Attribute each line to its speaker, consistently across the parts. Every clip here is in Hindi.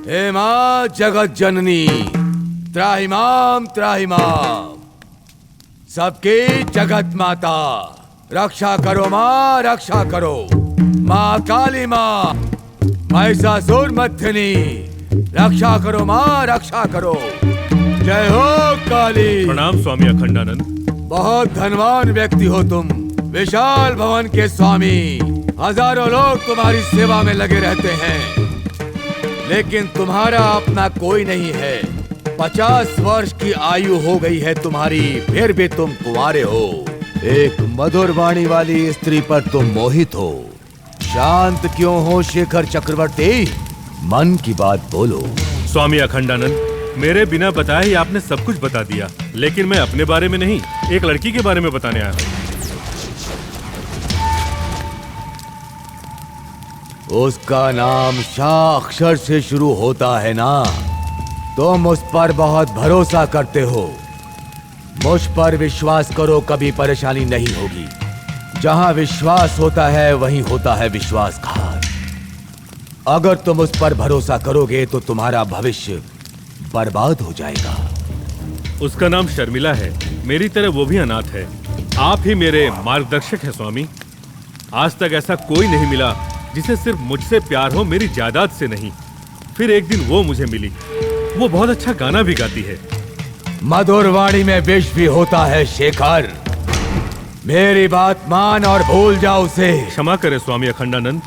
Speaker 1: हे मां जगत जननी त्राहिमाम त्राहिमाम, सबकी जगत माता, रक्षा करो मां, रक्षा करो मां काली मां, महिषासुर मर्दिनी, रक्षा करो मां, रक्षा करो। जय हो काली।
Speaker 2: प्रणाम स्वामी अखंडानंद।
Speaker 1: बहुत धनवान व्यक्ति हो तुम, विशाल भवन के स्वामी। हजारों लोग तुम्हारी सेवा में लगे रहते हैं, लेकिन तुम्हारा अपना कोई नहीं है। 50 वर्ष की आयु हो गई है तुम्हारी, फिर भी तुम कुंवारे हो। एक मधुर वाणी वाली स्त्री पर तुम मोहित हो। शांत क्यों हो शेखर चक्रवर्ती? मन की बात बोलो।
Speaker 2: स्वामी अखंडानंद, मेरे बिना बताए ही आपने सब कुछ बता दिया, लेकिन मैं अपने बारे में नहीं, एक लड़की के बारे में बताने आया हूँ।
Speaker 1: उसका नाम शाक्षर से शुरू होता है ना? तुम उस पर बहुत भरोसा करते हो। मुझ पर विश्वास करो, कभी परेशानी नहीं होगी। जहां विश्वास होता है वहीं होता है विश्वासघात। अगर तुम उस पर भरोसा करोगे तो तुम्हारा भविष्य बर्बाद हो जाएगा।
Speaker 2: उसका नाम शर्मिला है, मेरी तरह वो भी अनाथ है। आप ही मेरे मार्गदर्शक हैं स्वामी। आज तक ऐसा कोई नहीं मिला जिसे सिर्फ मुझसे प्यार हो, मेरी जायदाद से नहीं। फिर एक दिन वो मुझे मिली। वो बहुत अच्छा गाना भी गाती है।
Speaker 1: मधुर वाणी में विष भी होता है शेखर। मेरी बात मान और भूल जाओ उसे।
Speaker 2: क्षमा करें स्वामी अखंडानंद,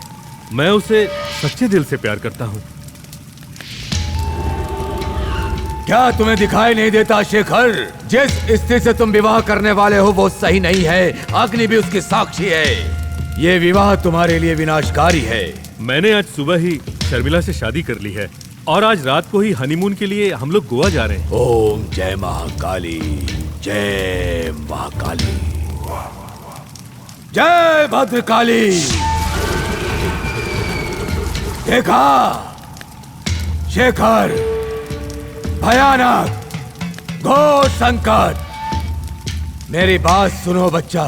Speaker 2: मैं उसे सच्चे दिल से प्यार करता हूँ।
Speaker 1: क्या तुम्हें दिखाई नहीं देता शेखर? जिस स्त्री से तुम विवाह करने वाले हो वो सही नहीं है। अग्नि भी उसकी साक्षी है। ये विवाह तुम्हारे लिए विनाशकारी है।
Speaker 2: मैंने आज सुबह ही शर्मिला से शादी कर ली है और आज रात को ही हनीमून के लिए हम लोग गोवा जा रहे हैं।
Speaker 1: ओम जय महाकाली, जय महाकाली, जय भद्रकाली। देखा शेखर, भयानक घोर संकट। मेरी बात सुनो बच्चा,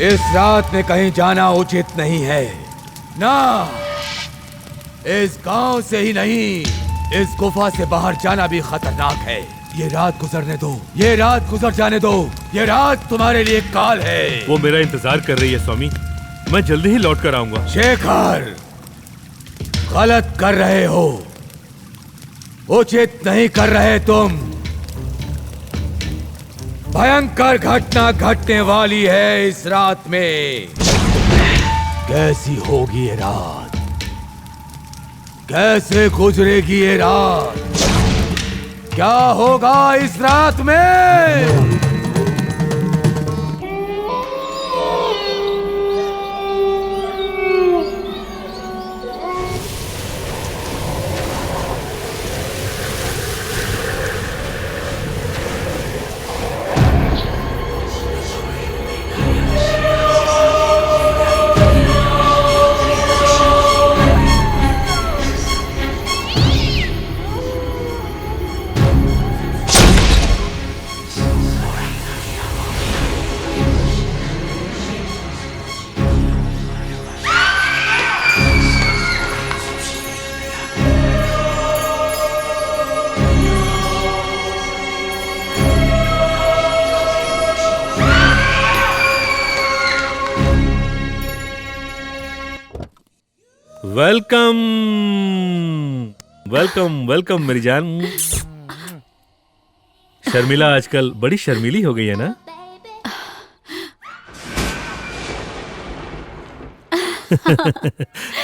Speaker 1: इस रात में कहीं जाना उचित नहीं है ना। इस गांव से ही नहीं, इस गुफा से बाहर जाना भी खतरनाक है। ये रात गुजरने दो, ये रात गुजर जाने दो। ये रात तुम्हारे लिए काल है।
Speaker 2: वो मेरा इंतजार कर रही है स्वामी, मैं जल्दी ही लौट कर आऊंगा।
Speaker 1: शेखर, गलत कर रहे हो, उचित नहीं कर रहे तुम। भयंकर घटना घटने वाली है इस रात में। कैसी होगी ये रात? कैसे गुजरेगी ये रात? क्या होगा इस रात में?
Speaker 2: वेलकम वेलकम वेलकम मेरी जान। शर्मिला आजकल बड़ी शर्मीली हो गई है ना?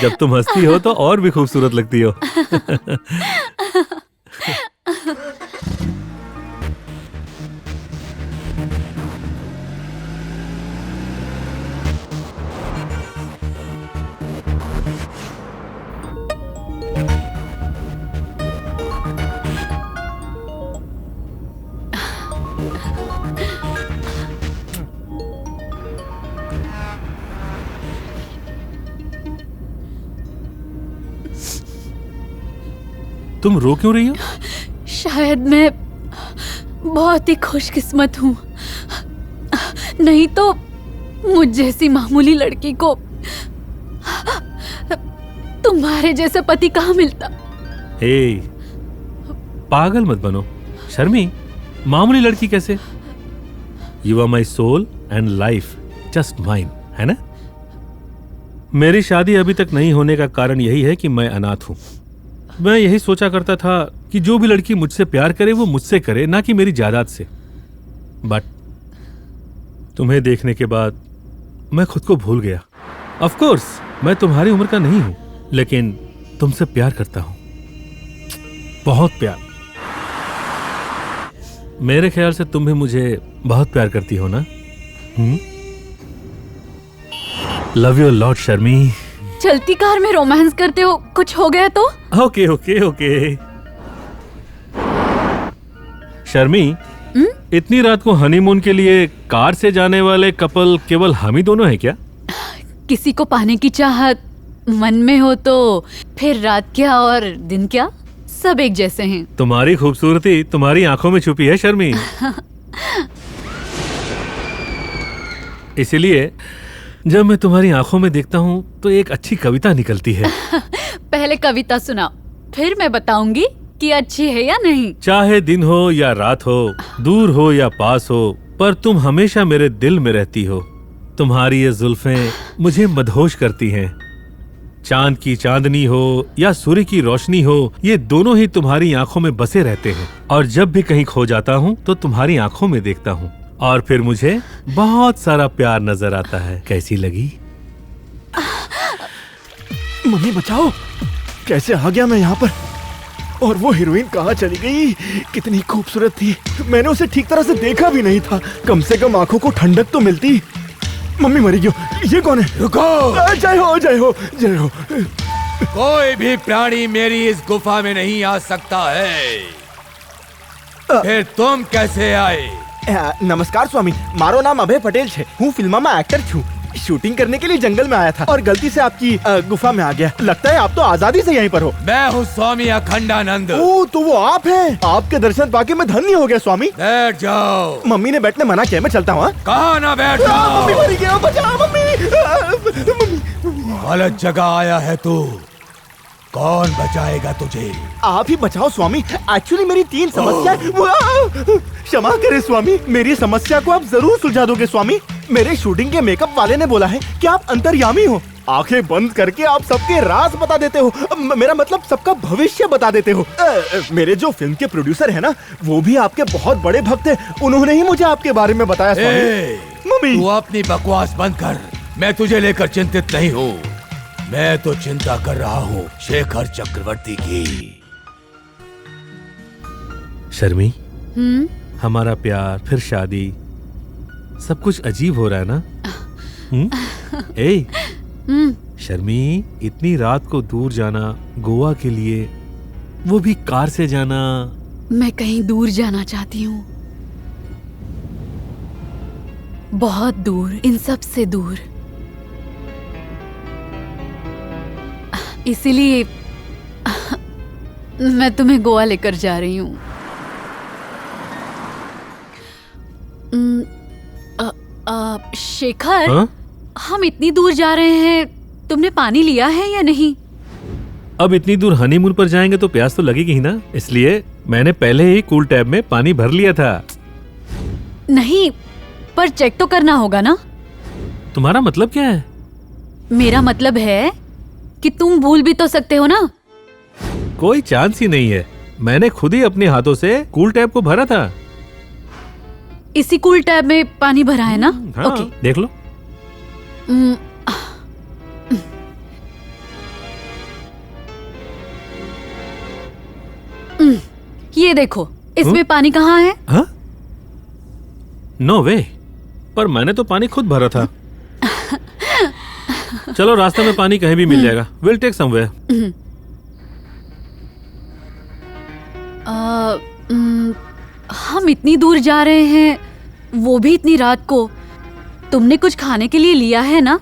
Speaker 2: जब तुम हंसती हो तो और भी खूबसूरत लगती हो। तुम रो क्यों रही हो?
Speaker 3: शायद मैं बहुत ही खुशकिस्मत हूँ, नहीं तो मुझ जैसी मामूली लड़की को तुम्हारे जैसा पति कहाँ मिलता।
Speaker 2: हे, पागल मत बनो शर्मी, मामूली लड़की कैसे? You are my soul and life, just mine, है ना? मेरी शादी अभी तक नहीं होने का कारण यही है कि मैं अनाथ हूं। मैं यही सोचा करता था कि जो भी लड़की मुझसे प्यार करे वो मुझसे करे, ना कि मेरी जायदाद से। बट तुम्हें देखने के बाद मैं खुद को भूल गया। ऑफ कोर्स मैं तुम्हारी उम्र का नहीं हूं, लेकिन तुमसे प्यार करता हूं, बहुत प्यार। मेरे ख्याल से तुम भी मुझे बहुत प्यार करती हो ना? लव यू लॉट शर्मी।
Speaker 3: चलती कार में रोमांस करते हो, कुछ हो गया तो?
Speaker 2: Okay okay okay. शर्मी, इतनी रात को हनीमून के लिए कार से जाने वाले कपल केवल हम ही दोनों हैं क्या?
Speaker 3: किसी को पाने की चाहत मन में हो तो फिर रात क्या और दिन क्या, सब एक जैसे हैं।
Speaker 2: तुम्हारी खूबसूरती तुम्हारी आंखों में छुपी है शर्मी। इसीलिए जब मैं तुम्हारी आंखों में देखता हूँ तो एक अच्छी कविता निकलती है।
Speaker 3: पहले कविता सुनाओ, फिर मैं बताऊंगी कि अच्छी है या नहीं।
Speaker 2: चाहे दिन हो या रात हो, दूर हो या पास हो, पर तुम हमेशा मेरे दिल में रहती हो। तुम्हारी ये जुल्फें मुझे मदहोश करती हैं। चांद की चांदनी हो या सूर्य की रोशनी हो, ये दोनों ही तुम्हारी आंखों में बसे रहते हैं। और जब भी कहीं खो जाता हूँ तो तुम्हारी आंखों में देखता हूँ और फिर मुझे बहुत सारा प्यार नजर आता है। कैसी लगी?
Speaker 4: मम्मी बचाओ, कैसे आ गया मैं यहाँ पर? और वो हीरोइन कहाँ चली गई? कितनी खूबसूरत थी, मैंने उसे ठीक तरह से देखा भी नहीं था। कम से कम आंखों को ठंडक तो मिलती। मम्मी मरी क्यों? ये कौन है?
Speaker 1: रुको!
Speaker 4: जय हो जय हो जय हो।
Speaker 1: कोई भी प्राणी मेरी इस गुफा में नहीं आ सकता है। फिर तुम कैसे आए?
Speaker 4: नमस्कार स्वामी, मारो नाम अभय पटेल छे। हूँ फिल्म में एक्टर छू। शूटिंग करने के लिए जंगल में आया था और गलती से आपकी गुफा में आ गया। लगता है आप तो आजादी से यहीं पर हो।
Speaker 1: मैं हूँ स्वामी अखंडानंद।
Speaker 4: ओह, तो वो आप हैं। आपके दर्शन पाके मैं धन्य हो गया स्वामी।
Speaker 1: बैठ जाओ।
Speaker 4: मम्मी ने बैठने मना किया, मैं चलता हूँ।
Speaker 1: कहाँ ना बैठ जाओ।
Speaker 4: मम्मी मरी गया, बचाओ मम्मी।
Speaker 1: गलत जगह आया है तू, कौन बचाएगा तुझे?
Speaker 4: आप ही बचाओ स्वामी। एक्चुअली मेरी 3 समस्या। क्षमा करें स्वामी, मेरी समस्या को आप जरूर सुलझा दोगे स्वामी। मेरे शूटिंग के मेकअप वाले ने बोला है कि आप अंतर्यामी हो। आंखें बंद करके आप सबके राज बता देते हो। मेरा मतलब सबका भविष्य बता देते हो। मेरे जो फिल्म के प्रोड्यूसर है ना, वो भी आपके बहुत बड़े भक्त हैं। उन्होंने ही मुझे आपके बारे में बताया स्वामी। मम्मी,
Speaker 1: तू अपनी बकवास बंद कर। मैं तुझे लेकर चिंतित नहीं हूँ। मैं तो चिंता कर रहा हूँ शेखर चक्रवर्ती की।
Speaker 2: शर्मी, हमारा प्यार, फिर शादी, सब कुछ अजीब हो रहा है ना? ए, शर्मी, इतनी रात को दूर जाना गोवा के लिए, वो भी कार से जाना।
Speaker 3: मैं कहीं दूर जाना चाहती हूँ, बहुत दूर, इन सब से दूर। इसीलिए मैं तुम्हें गोवा लेकर जा रही हूँ। शेखर,
Speaker 2: हाँ?
Speaker 3: हम इतनी दूर जा रहे हैं, तुमने पानी लिया है या नहीं?
Speaker 2: अब इतनी दूर हनीमून पर जाएंगे तो प्यास तो लगेगी ही ना, इसलिए मैंने पहले ही कूल टैब में पानी भर लिया था।
Speaker 3: नहीं, पर चेक तो करना होगा ना।
Speaker 2: तुम्हारा मतलब क्या है?
Speaker 3: मेरा मतलब है कि तुम भूल भी तो सकते हो ना।
Speaker 2: कोई चांस ही नहीं है, मैंने खुद ही अपने हाथों से कूल टैब को भरा था।
Speaker 3: इसी कूल टैब में पानी भरा है ना?
Speaker 2: हाँ,
Speaker 3: ओके।
Speaker 2: देख लो।
Speaker 3: ये देखो, इसमें पानी कहाँ है?
Speaker 2: हाँ? नो वे, पर मैंने तो पानी खुद भरा था। चलो, रास्ते में पानी कहीं भी मिल जाएगा। Will take somewhere.
Speaker 3: हम इतनी दूर जा रहे हैं, वो भी इतनी रात को। तुमने कुछ खाने के लिए लिया है ना?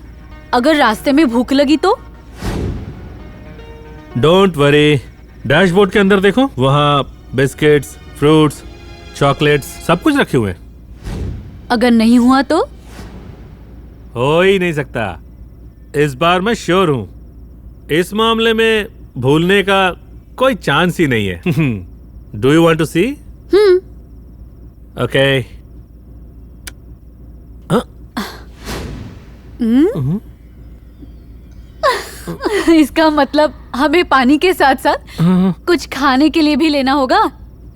Speaker 3: अगर रास्ते में भूख लगी तो?
Speaker 2: डोंट वरी, डैशबोर्ड के अंदर देखो, वहाँ बिस्किट्स, फ्रूट्स, चॉकलेट्स सब कुछ रखे हुए हैं।
Speaker 3: अगर नहीं हुआ तो?
Speaker 2: हो ही नहीं सकता। इस बार मैं श्योर हूं, इस मामले में भूलने का कोई चांस ही नहीं है। Do you want to see? Okay.
Speaker 3: इसका मतलब हमें पानी के साथ साथ कुछ खाने के लिए भी लेना होगा,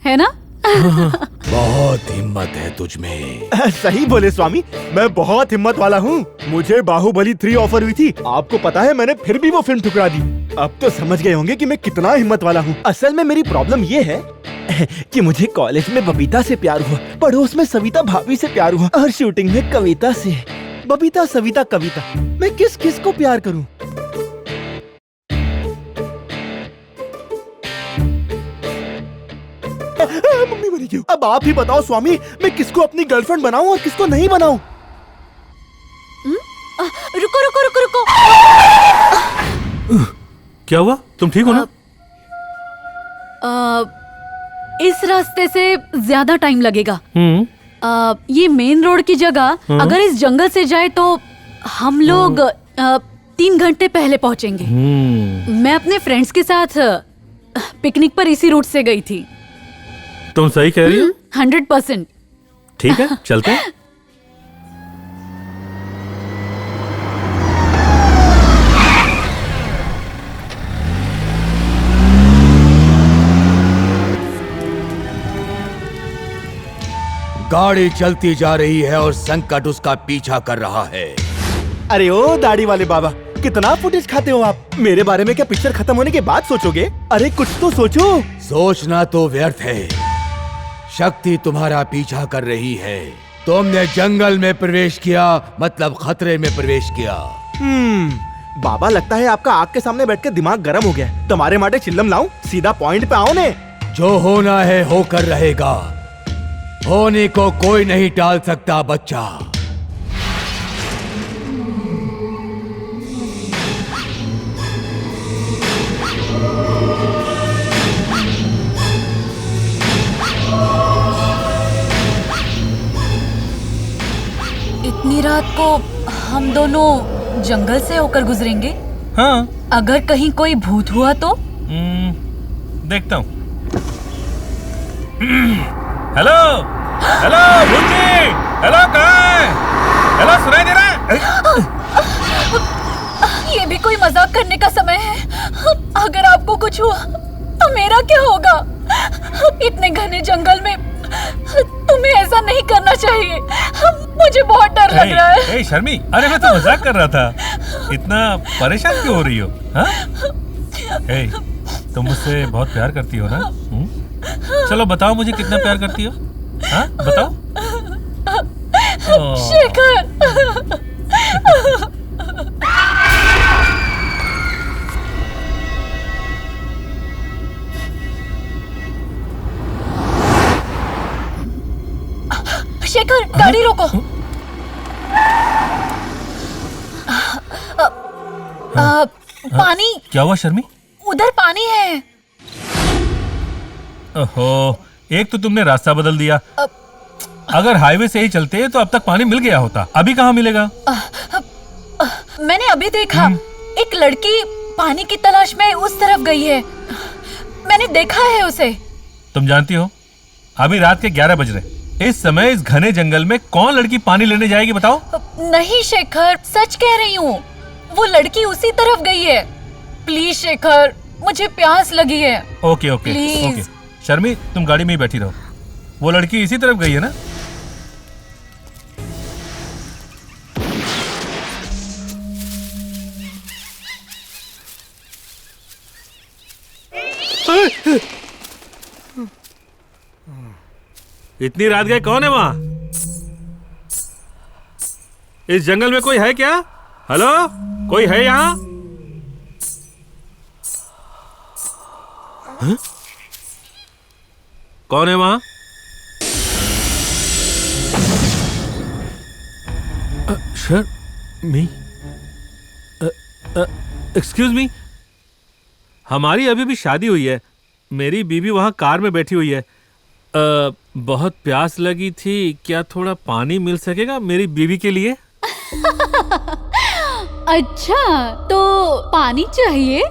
Speaker 3: है ना?
Speaker 1: बहुत हिम्मत है तुझ में।
Speaker 4: सही बोले स्वामी, मैं बहुत हिम्मत वाला हूँ। मुझे बाहुबली 3 ऑफर हुई थी, आपको पता है, मैंने फिर भी वो फिल्म ठुकरा दी। अब तो समझ गए होंगे कि मैं कितना हिम्मत वाला हूँ। असल में मेरी प्रॉब्लम ये है कि मुझे कॉलेज में बबीता से प्यार हुआ, पड़ोस में सविता भाभी से प्यार हुआ और शूटिंग में कविता से। बबीता, सविता, कविता, मैं किस किस को प्यार करूँ? मम्मी मरी क्यों? अब आप ही बताओ स्वामी, मैं किसको अपनी गर्लफ्रेंड बनाऊं और किसको नहीं बनाऊं?
Speaker 3: रुको रुको रुको रुको।
Speaker 2: क्या हुआ? तुम ठीक हो ना?
Speaker 3: इस रास्ते से ज्यादा टाइम लगेगा। ये मेन रोड की जगह अगर इस जंगल से जाए तो हम लोग 3 घंटे पहले पहुंचेंगे। मैं अपने फ्रेंड्स के साथ पिकनिक पर इसी रूट से गई थी।
Speaker 2: तुम सही कह रही हो?
Speaker 3: 100%।
Speaker 2: ठीक है, चलते हैं।
Speaker 1: गाड़ी चलती जा रही है और संकट उसका पीछा कर रहा है।
Speaker 4: अरे ओ दाढ़ी वाले बाबा, कितना फुटेज खाते हो आप? मेरे बारे में क्या पिक्चर खत्म होने के बाद सोचोगे? अरे कुछ तो सोचो।
Speaker 1: सोचना तो व्यर्थ है, शक्ति तुम्हारा पीछा कर रही है। तुमने जंगल में प्रवेश किया, मतलब खतरे में प्रवेश किया।
Speaker 4: बाबा, लगता है आपका आग के सामने बैठ के दिमाग गर्म हो गया। तुम्हारे माटे चिल्लम लाऊं? सीधा पॉइंट पे आओ ने।
Speaker 1: जो होना है होकर रहेगा, होने को कोई नहीं टाल सकता बच्चा।
Speaker 3: इतनी रात को हम दोनों जंगल से होकर गुजरेंगे?
Speaker 2: हाँ।
Speaker 3: अगर कहीं कोई भूत हुआ तो?
Speaker 2: देखता हूँ। हेलो हेलो भूत जी, हेलो, कहाँ है? हेलो, सुनाई दे रहा है?
Speaker 3: ये भी कोई मजाक करने का समय है? अगर आपको कुछ हुआ तो मेरा क्या होगा? इतने घने जंगल में तुम्हें ऐसा नहीं करना चाहिए। मुझे बहुत डर लग रहा है।
Speaker 2: ए शर्मी, अरे मैं तो मजाक कर रहा था। इतना परेशान क्यों हो रही हो? हाँ? ए, तुम मुझसे बहुत प्यार करती हो ना? चलो बताओ मुझे, कितना प्यार करती हो? हाँ, बताओ।
Speaker 3: शेखर, शेखर, गाड़ी रोको। पानी।
Speaker 2: क्या हुआ शर्मी?
Speaker 3: उधर पानी है।
Speaker 2: ओहो, एक तो तुमने रास्ता बदल दिया। अगर हाईवे से ही चलते तो अब तक पानी मिल गया होता। अभी कहाँ मिलेगा?
Speaker 3: मैंने अभी देखा, एक लड़की पानी की तलाश में उस तरफ गई है। मैंने देखा है उसे।
Speaker 2: तुम जानती हो, अभी रात के 11 बज रहे। इस समय इस घने जंगल में कौन लड़की पानी लेने जाएगी बताओ?
Speaker 3: नहीं शेखर, सच कह रही हूँ, वो लड़की उसी तरफ गई है। प्लीज शेखर, मुझे प्यास लगी है।
Speaker 2: Okay okay okay. शर्मी, तुम गाड़ी में ही बैठी रहो। वो लड़की इसी तरफ गई है ना? इतनी रात गए, कौन है वहां? इस जंगल में कोई है क्या? हेलो, कोई है यहाँ? कौन है वहां? मी, एक्सक्यूज मी, हमारी अभी भी शादी हुई है। मेरी बीवी वहाँ कार में बैठी हुई है। बहुत प्यास लगी थी, क्या थोड़ा पानी मिल सकेगा मेरी बीवी के लिए?
Speaker 3: अच्छा, तो पानी चाहिए?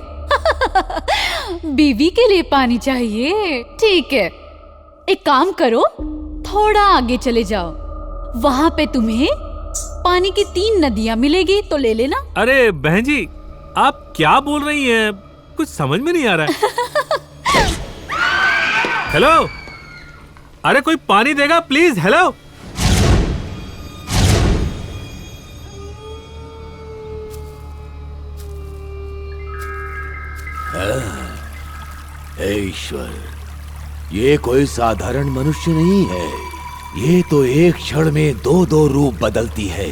Speaker 3: बीवी के लिए पानी चाहिए, ठीक है। एक काम करो, थोड़ा आगे चले जाओ, वहाँ पे तुम्हें पानी की 3 नदियाँ मिलेगी, तो ले लेना।
Speaker 2: अरे बहन जी, आप क्या बोल रही हैं? कुछ समझ में नहीं आ रहा है। हेलो, अरे कोई पानी देगा प्लीज? हेलो।
Speaker 1: हे ईश्वर, ये कोई साधारण मनुष्य नहीं है। ये तो एक क्षण में 2 रूप बदलती है।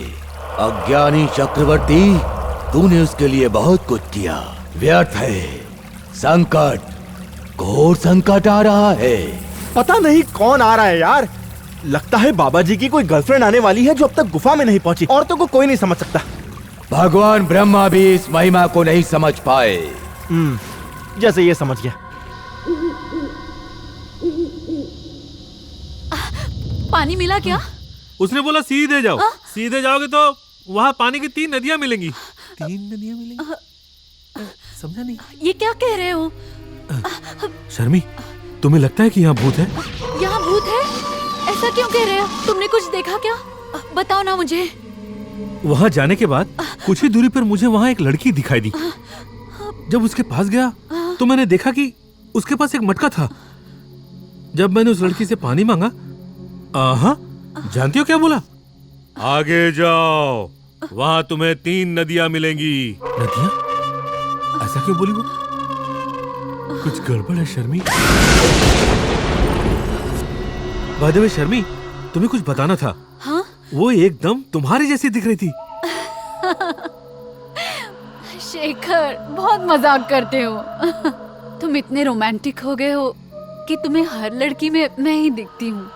Speaker 1: अज्ञानी चक्रवर्ती, तूने उसके लिए बहुत कुछ किया, व्यर्थ है। संकट, घोर संकट आ रहा है।
Speaker 4: पता नहीं कौन आ रहा है यार। लगता है बाबा जी की कोई गर्लफ्रेंड आने वाली है जो अब तक गुफा में नहीं पहुंची। औरतों को कोई नहीं समझ सकता।
Speaker 1: भगवान ब्रह्मा भी इस महिमा को नहीं समझ पाए।
Speaker 4: जैसे ये समझ गया।
Speaker 3: पानी मिला क्या?
Speaker 2: उसने बोला सीधे जाओ। सीधे जाओगे तो वहाँ पानी की 3 नदियाँ मिलेंगी। 3 नदियाँ मिलेंगी? समझा नहीं।
Speaker 3: ये क्या कह रहे हो?
Speaker 2: शर्मी, तुम्हें लगता है कि यहाँ भूत है?
Speaker 3: यहाँ भूत है? ऐसा क्यों कह रहे हो? तुमने कुछ देखा क्या? बताओ ना मुझे।
Speaker 2: वहाँ जाने के बाद कुछ ही दूरी पर मुझे वहाँ एक लड़की दिखाई दी। जब उसके पास गया तो मैंने देखा कि उसके पास एक मटका था। जब मैंने उस लड़की से पानी मांगा, जानती हो क्या बोला? आगे जाओ, वहाँ तुम्हें 3 नदियाँ मिलेंगी। नदियाँ? ऐसा क्यों बोली वो? कुछ गड़बड़ है शर्मी। बाय द वे शर्मी, तुम्हें कुछ बताना था।
Speaker 3: हाँ?
Speaker 2: वो एकदम तुम्हारी जैसी दिख रही थी।
Speaker 3: शेखर, बहुत मजाक करते हो। तुम इतने रोमांटिक हो गए हो कि तुम्हें हर लड़की में मैं ही दिखती हूँ।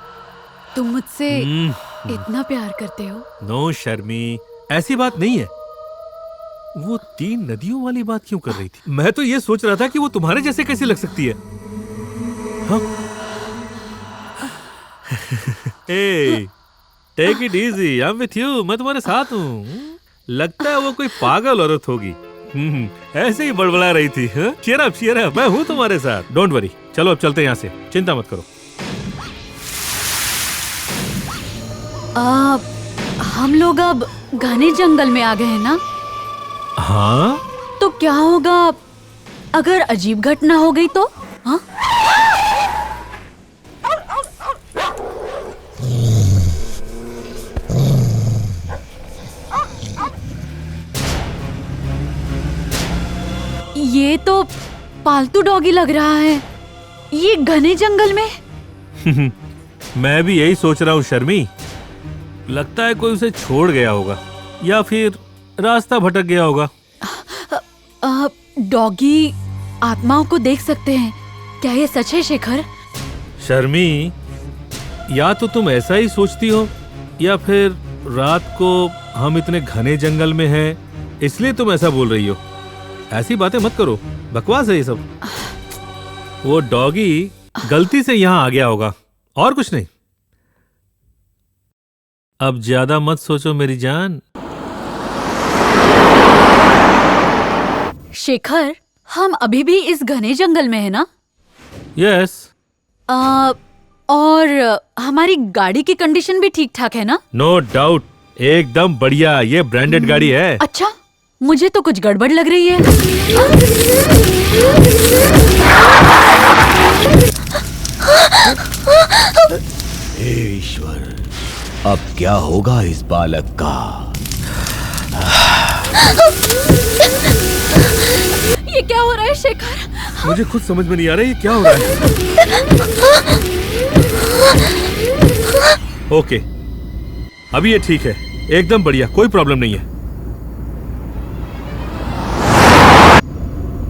Speaker 3: तुम मुझसे इतना प्यार करते हो।
Speaker 2: नो शर्मी, ऐसी बात नहीं है। वो 3 नदियों वाली बात क्यों कर रही थी? मैं तो ये सोच रहा था कि वो तुम्हारे जैसे कैसे लग सकती है। हाँ? Hey, take it easy, I'm with you, मैं तुम्हारे साथ हूँ। लगता है वो कोई पागल औरत होगी। ऐसे ही बड़बड़ा रही थी। cheer up, मैं हूँ तुम्हारे साथ। डोंट वरी, चलो अब चलते हैं यहाँ से, चिंता मत करो।
Speaker 3: हम लोग अब घने जंगल में आ गए हैं ना?
Speaker 2: हाँ?
Speaker 3: तो क्या होगा अगर अजीब घटना हो गई तो? हाँ? ये तो पालतू डॉगी लग रहा है, ये घने जंगल में।
Speaker 2: मैं भी यही सोच रहा हूँ शर्मी। लगता है कोई उसे छोड़ गया होगा या फिर रास्ता भटक गया होगा।
Speaker 3: डॉगी आत्माओं को देख सकते हैं, क्या ये सच है शेखर?
Speaker 2: शर्मी, या तो तुम ऐसा ही सोचती हो या फिर रात को हम इतने घने जंगल में हैं इसलिए तुम ऐसा बोल रही हो। ऐसी बातें मत करो, बकवास है ये सब। वो डॉगी गलती से यहाँ आ गया होगा और कुछ नहीं। अब ज्यादा मत सोचो मेरी जान।
Speaker 3: शेखर, हम अभी भी इस घने जंगल में है ना?
Speaker 2: यस।
Speaker 3: और हमारी गाड़ी की कंडीशन भी ठीक ठाक है ना?
Speaker 2: नो डाउट, एकदम बढ़िया। ये ब्रांडेड गाड़ी है।
Speaker 3: अच्छा, मुझे तो कुछ गड़बड़ लग रही है।
Speaker 1: हे ईश्वर, अब क्या होगा इस बालक का?
Speaker 3: ये क्या हो रहा है शेखर?
Speaker 2: मुझे खुद समझ में नहीं आ रहा ये क्या हो रहा है। ओके, अभी ये ठीक है, एकदम बढ़िया, कोई प्रॉब्लम नहीं है।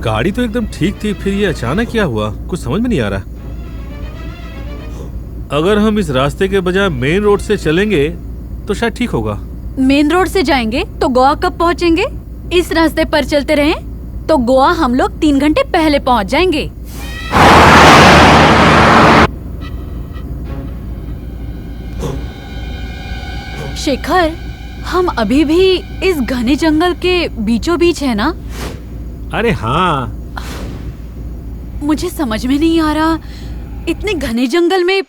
Speaker 2: गाड़ी तो एकदम ठीक थी, फिर ये अचानक क्या हुआ, कुछ समझ में नहीं आ रहा। अगर हम इस रास्ते के बजाय मेन रोड से चलेंगे तो शायद ठीक होगा।
Speaker 3: मेन रोड से जाएंगे तो गोवा कब पहुंचेंगे? इस रास्ते पर चलते रहें तो गोवा हम लोग 3 घंटे पहले पहुंच जाएंगे। शेखर, हम अभी भी इस घने जंगल के बीचों बीच है ना?
Speaker 2: अरे हाँ।
Speaker 3: मुझे समझ में नहीं आ रहा, इतने घने जंगल में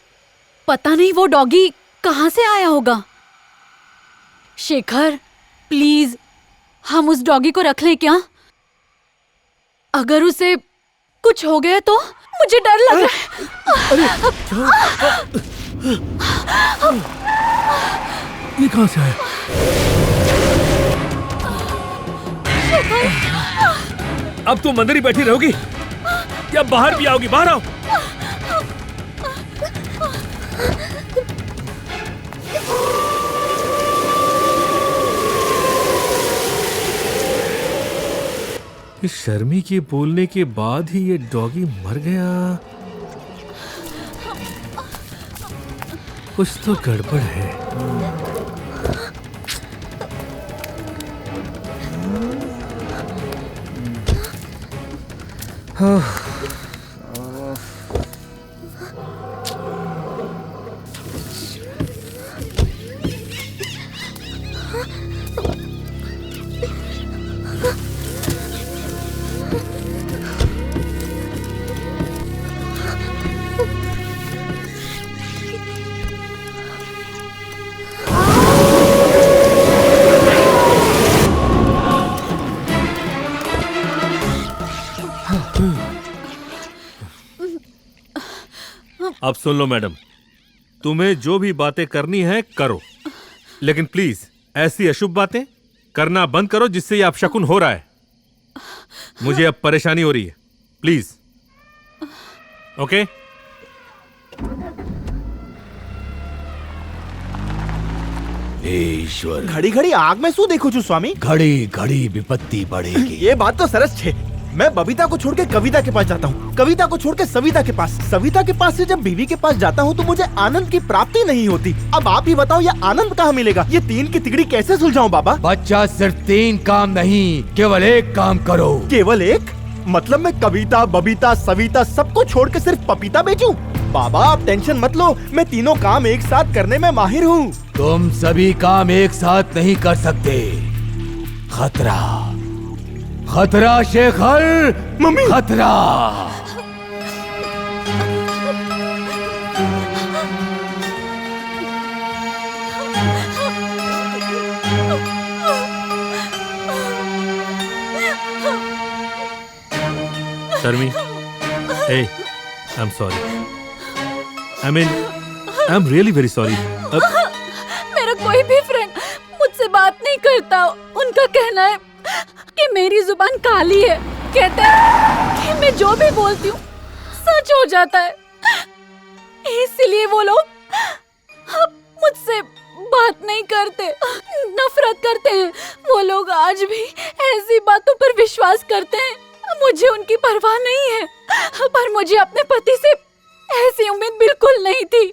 Speaker 3: पता नहीं वो डॉगी कहाँ से आया होगा। शेखर, प्लीज हम उस डॉगी को रख लें क्या? अगर उसे कुछ हो गया तो मुझे डर लग रहा है।
Speaker 2: ये कहाँ से आया? अब तुम अंदर ही बैठी रहोगी या बाहर भी आओगी? बाहर आओ। इस शर्मी के बोलने के बाद ही ये डॉगी मर गया। कुछ तो गड़बड़ है। अब सुन लो मैडम, तुम्हें जो भी बातें करनी है करो, लेकिन प्लीज ऐसी अशुभ बातें करना बंद करो जिससे ये अपशकुन हो रहा है। मुझे अब परेशानी हो रही है, प्लीज। ओके?
Speaker 1: ईश्वर,
Speaker 4: घड़ी घड़ी आग में शू देखो छू स्वामी?
Speaker 1: घड़ी घड़ी विपत्ति बढ़ेगी।
Speaker 4: ये बात तो सरस छे। मैं बबीता को छोड़ के कविता के पास जाता हूँ, कविता को छोड़ के सविता के पास, सविता के पास से जब बीवी के पास जाता हूँ तो मुझे आनंद की प्राप्ति नहीं होती। अब आप ही बताओ, ये आनंद कहाँ मिलेगा? ये तीन की तिगड़ी कैसे सुलझाऊं बाबा?
Speaker 1: बच्चा, सिर्फ 3 काम नहीं, केवल एक काम करो।
Speaker 4: केवल एक? मतलब मैं कविता, बबीता, सविता सबको छोड़ के सिर्फ पपीता बेचूं? बाबा आप टेंशन मत लो, मैं तीनों काम एक साथ करने में माहिर हूँ।
Speaker 1: तुम सभी काम एक साथ नहीं कर सकते। खतरा, खतरा शेखर,
Speaker 4: मम्मी!
Speaker 1: खतरा।
Speaker 2: शर्मी, hey, I'm sorry. I'm really very sorry.
Speaker 3: मेरा कोई भी फ्रेंड मुझसे बात नहीं करता। उनका कहना है कि मेरी जुबान काली है। कहते हैं कि मैं जो भी बोलती हूँ सच हो जाता है, इसलिए वो लोग मुझसे बात नहीं करते, नफरत करते हैं। वो लोग आज भी ऐसी बातों पर विश्वास करते हैं। मुझे उनकी परवाह नहीं है, पर मुझे अपने पति से ऐसी उम्मीद बिल्कुल नहीं थी।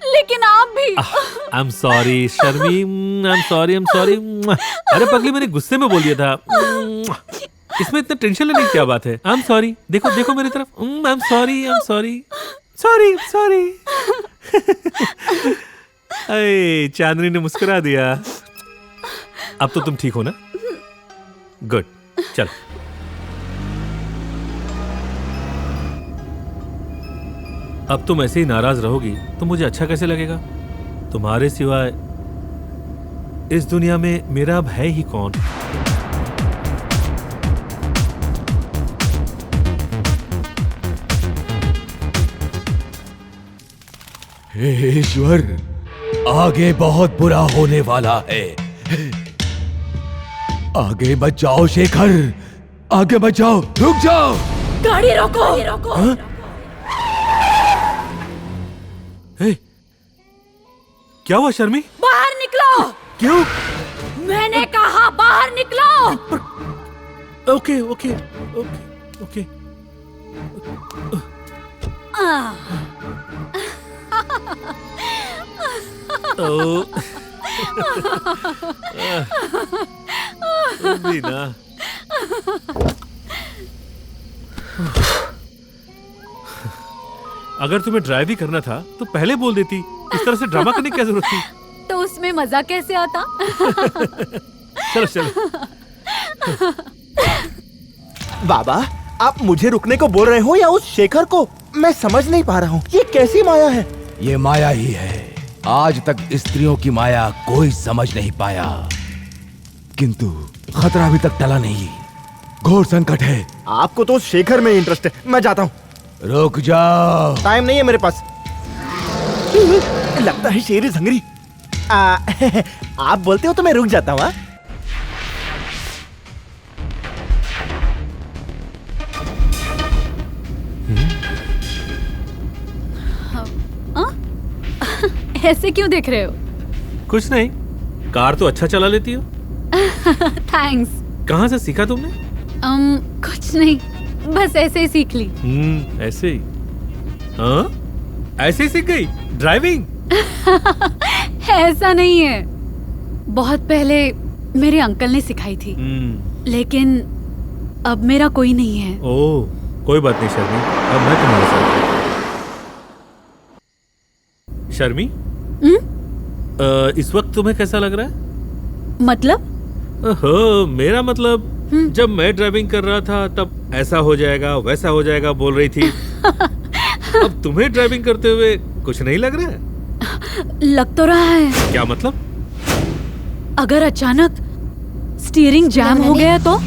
Speaker 3: लेकिन आप भी।
Speaker 2: I'm sorry, Sharmi, I'm sorry. अरे पगली, मैंने गुस्से में बोल दिया था। इसमें इतना टेंशन लेने की क्या बात है? I'm sorry. देखो मेरी तरफ। I'm sorry. अरे चांदनी ने मुस्कुरा दिया। अब तो तुम ठीक हो ना? गुड, चल। अब तुम ऐसे ही नाराज रहोगी तो मुझे अच्छा कैसे लगेगा? तुम्हारे सिवाय इस दुनिया में मेरा अब है ही कौन?
Speaker 1: हे ईश्वर, आगे बहुत बुरा होने वाला है। आगे बच जाओ शेखर, आगे बच जाओ। रुक जाओ।
Speaker 3: गाड़ी रोको।
Speaker 2: हाँ? हे, क्या हुआ शर्मी?
Speaker 3: बाहर निकलो।
Speaker 2: क्यों?
Speaker 3: मैंने कहा बाहर निकलो।
Speaker 2: ओके। भी ना। अगर तुम्हें ड्राइव ही करना था तो पहले बोल देती। इस तरह से ड्रामा करने की क्या जरूरत थी?
Speaker 3: तो उसमें मजा कैसे आता?
Speaker 2: चलो चलो।
Speaker 4: बाबा, आप मुझे रुकने को बोल रहे हो या उस शेखर को? मैं समझ नहीं पा रहा हूँ, ये कैसी माया है?
Speaker 1: ये माया ही है। आज तक स्त्रियों की माया कोई समझ नहीं पाया, किंतु खतरा अभी तक टला नहीं। घोर संकट है।
Speaker 4: आपको तो शेखर में इंटरेस्ट है, मैं जाता हूँ।
Speaker 1: रुक जाओ।
Speaker 4: टाइम नहीं है मेरे पास। लगता है शेर इज हंग्री। आप बोलते हो तो मैं रुक जाता हूँ।
Speaker 3: ऐसे क्यों देख रहे हो?
Speaker 2: कुछ नहीं, कार तो अच्छा चला लेती हो।
Speaker 3: थैंक्स।
Speaker 2: कहाँ से सीखा तुमने?
Speaker 3: कुछ नहीं, बस ऐसे ही सीख ली।
Speaker 2: ऐसे ही? हाँ, ऐसे ही सीख गई ड्राइविंग?
Speaker 3: ऐसा नहीं है, बहुत पहले मेरे अंकल ने सिखाई थी। लेकिन अब मेरा कोई नहीं है।
Speaker 2: ओह, कोई बात नहीं शर्मी, अब मैं तुम्हारे साथ हूँ। शर्मी, इस वक्त तुम्हें कैसा लग रहा है?
Speaker 3: मतलब?
Speaker 2: ओहो, मेरा मतलब जब मैं ड्राइविंग कर रहा था तब ऐसा हो जाएगा वैसा हो जाएगा बोल रही थी। अब तुम्हें ड्राइविंग करते हुए कुछ नहीं लग रहा है?
Speaker 3: लग तो रहा है।
Speaker 2: क्या मतलब?
Speaker 3: अगर अचानक स्टीयरिंग जैम हो गया तो?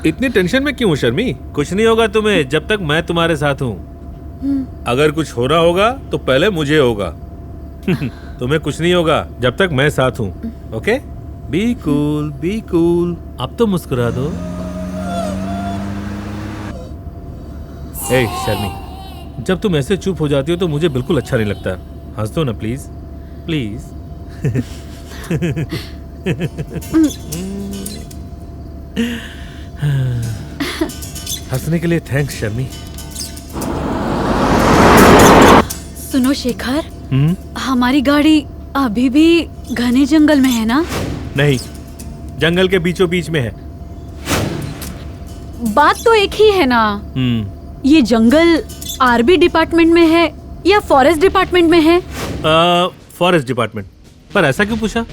Speaker 2: इतनी टेंशन में क्यों हो शर्मी? कुछ नहीं होगा तुम्हें जब तक मैं तुम्हारे साथ हूँ। अगर कुछ हो रहा होगा तो पहले मुझे होगा। तुम्हें कुछ नहीं होगा जब तक मैं साथ हूँ। Okay? Be cool, be cool. अब तो मुस्कुरा दो। ए शर्मी, जब तुम ऐसे चुप हो जाती हो तो मुझे बिल्कुल अच्छा नहीं लगता। हंस दो ना प्लीज, प्लीज। हंसने के लिए थैंक्स शर्मी।
Speaker 3: सुनो शेखर, हमारी गाड़ी अभी भी घने जंगल में है ना?
Speaker 2: नहीं, जंगल के बीचों बीच में है।
Speaker 3: बात तो एक ही है ना। ये जंगल आरबी डिपार्टमेंट में है या फॉरेस्ट डिपार्टमेंट में है?
Speaker 2: Forest department. पर ऐसा क्यों पूछा?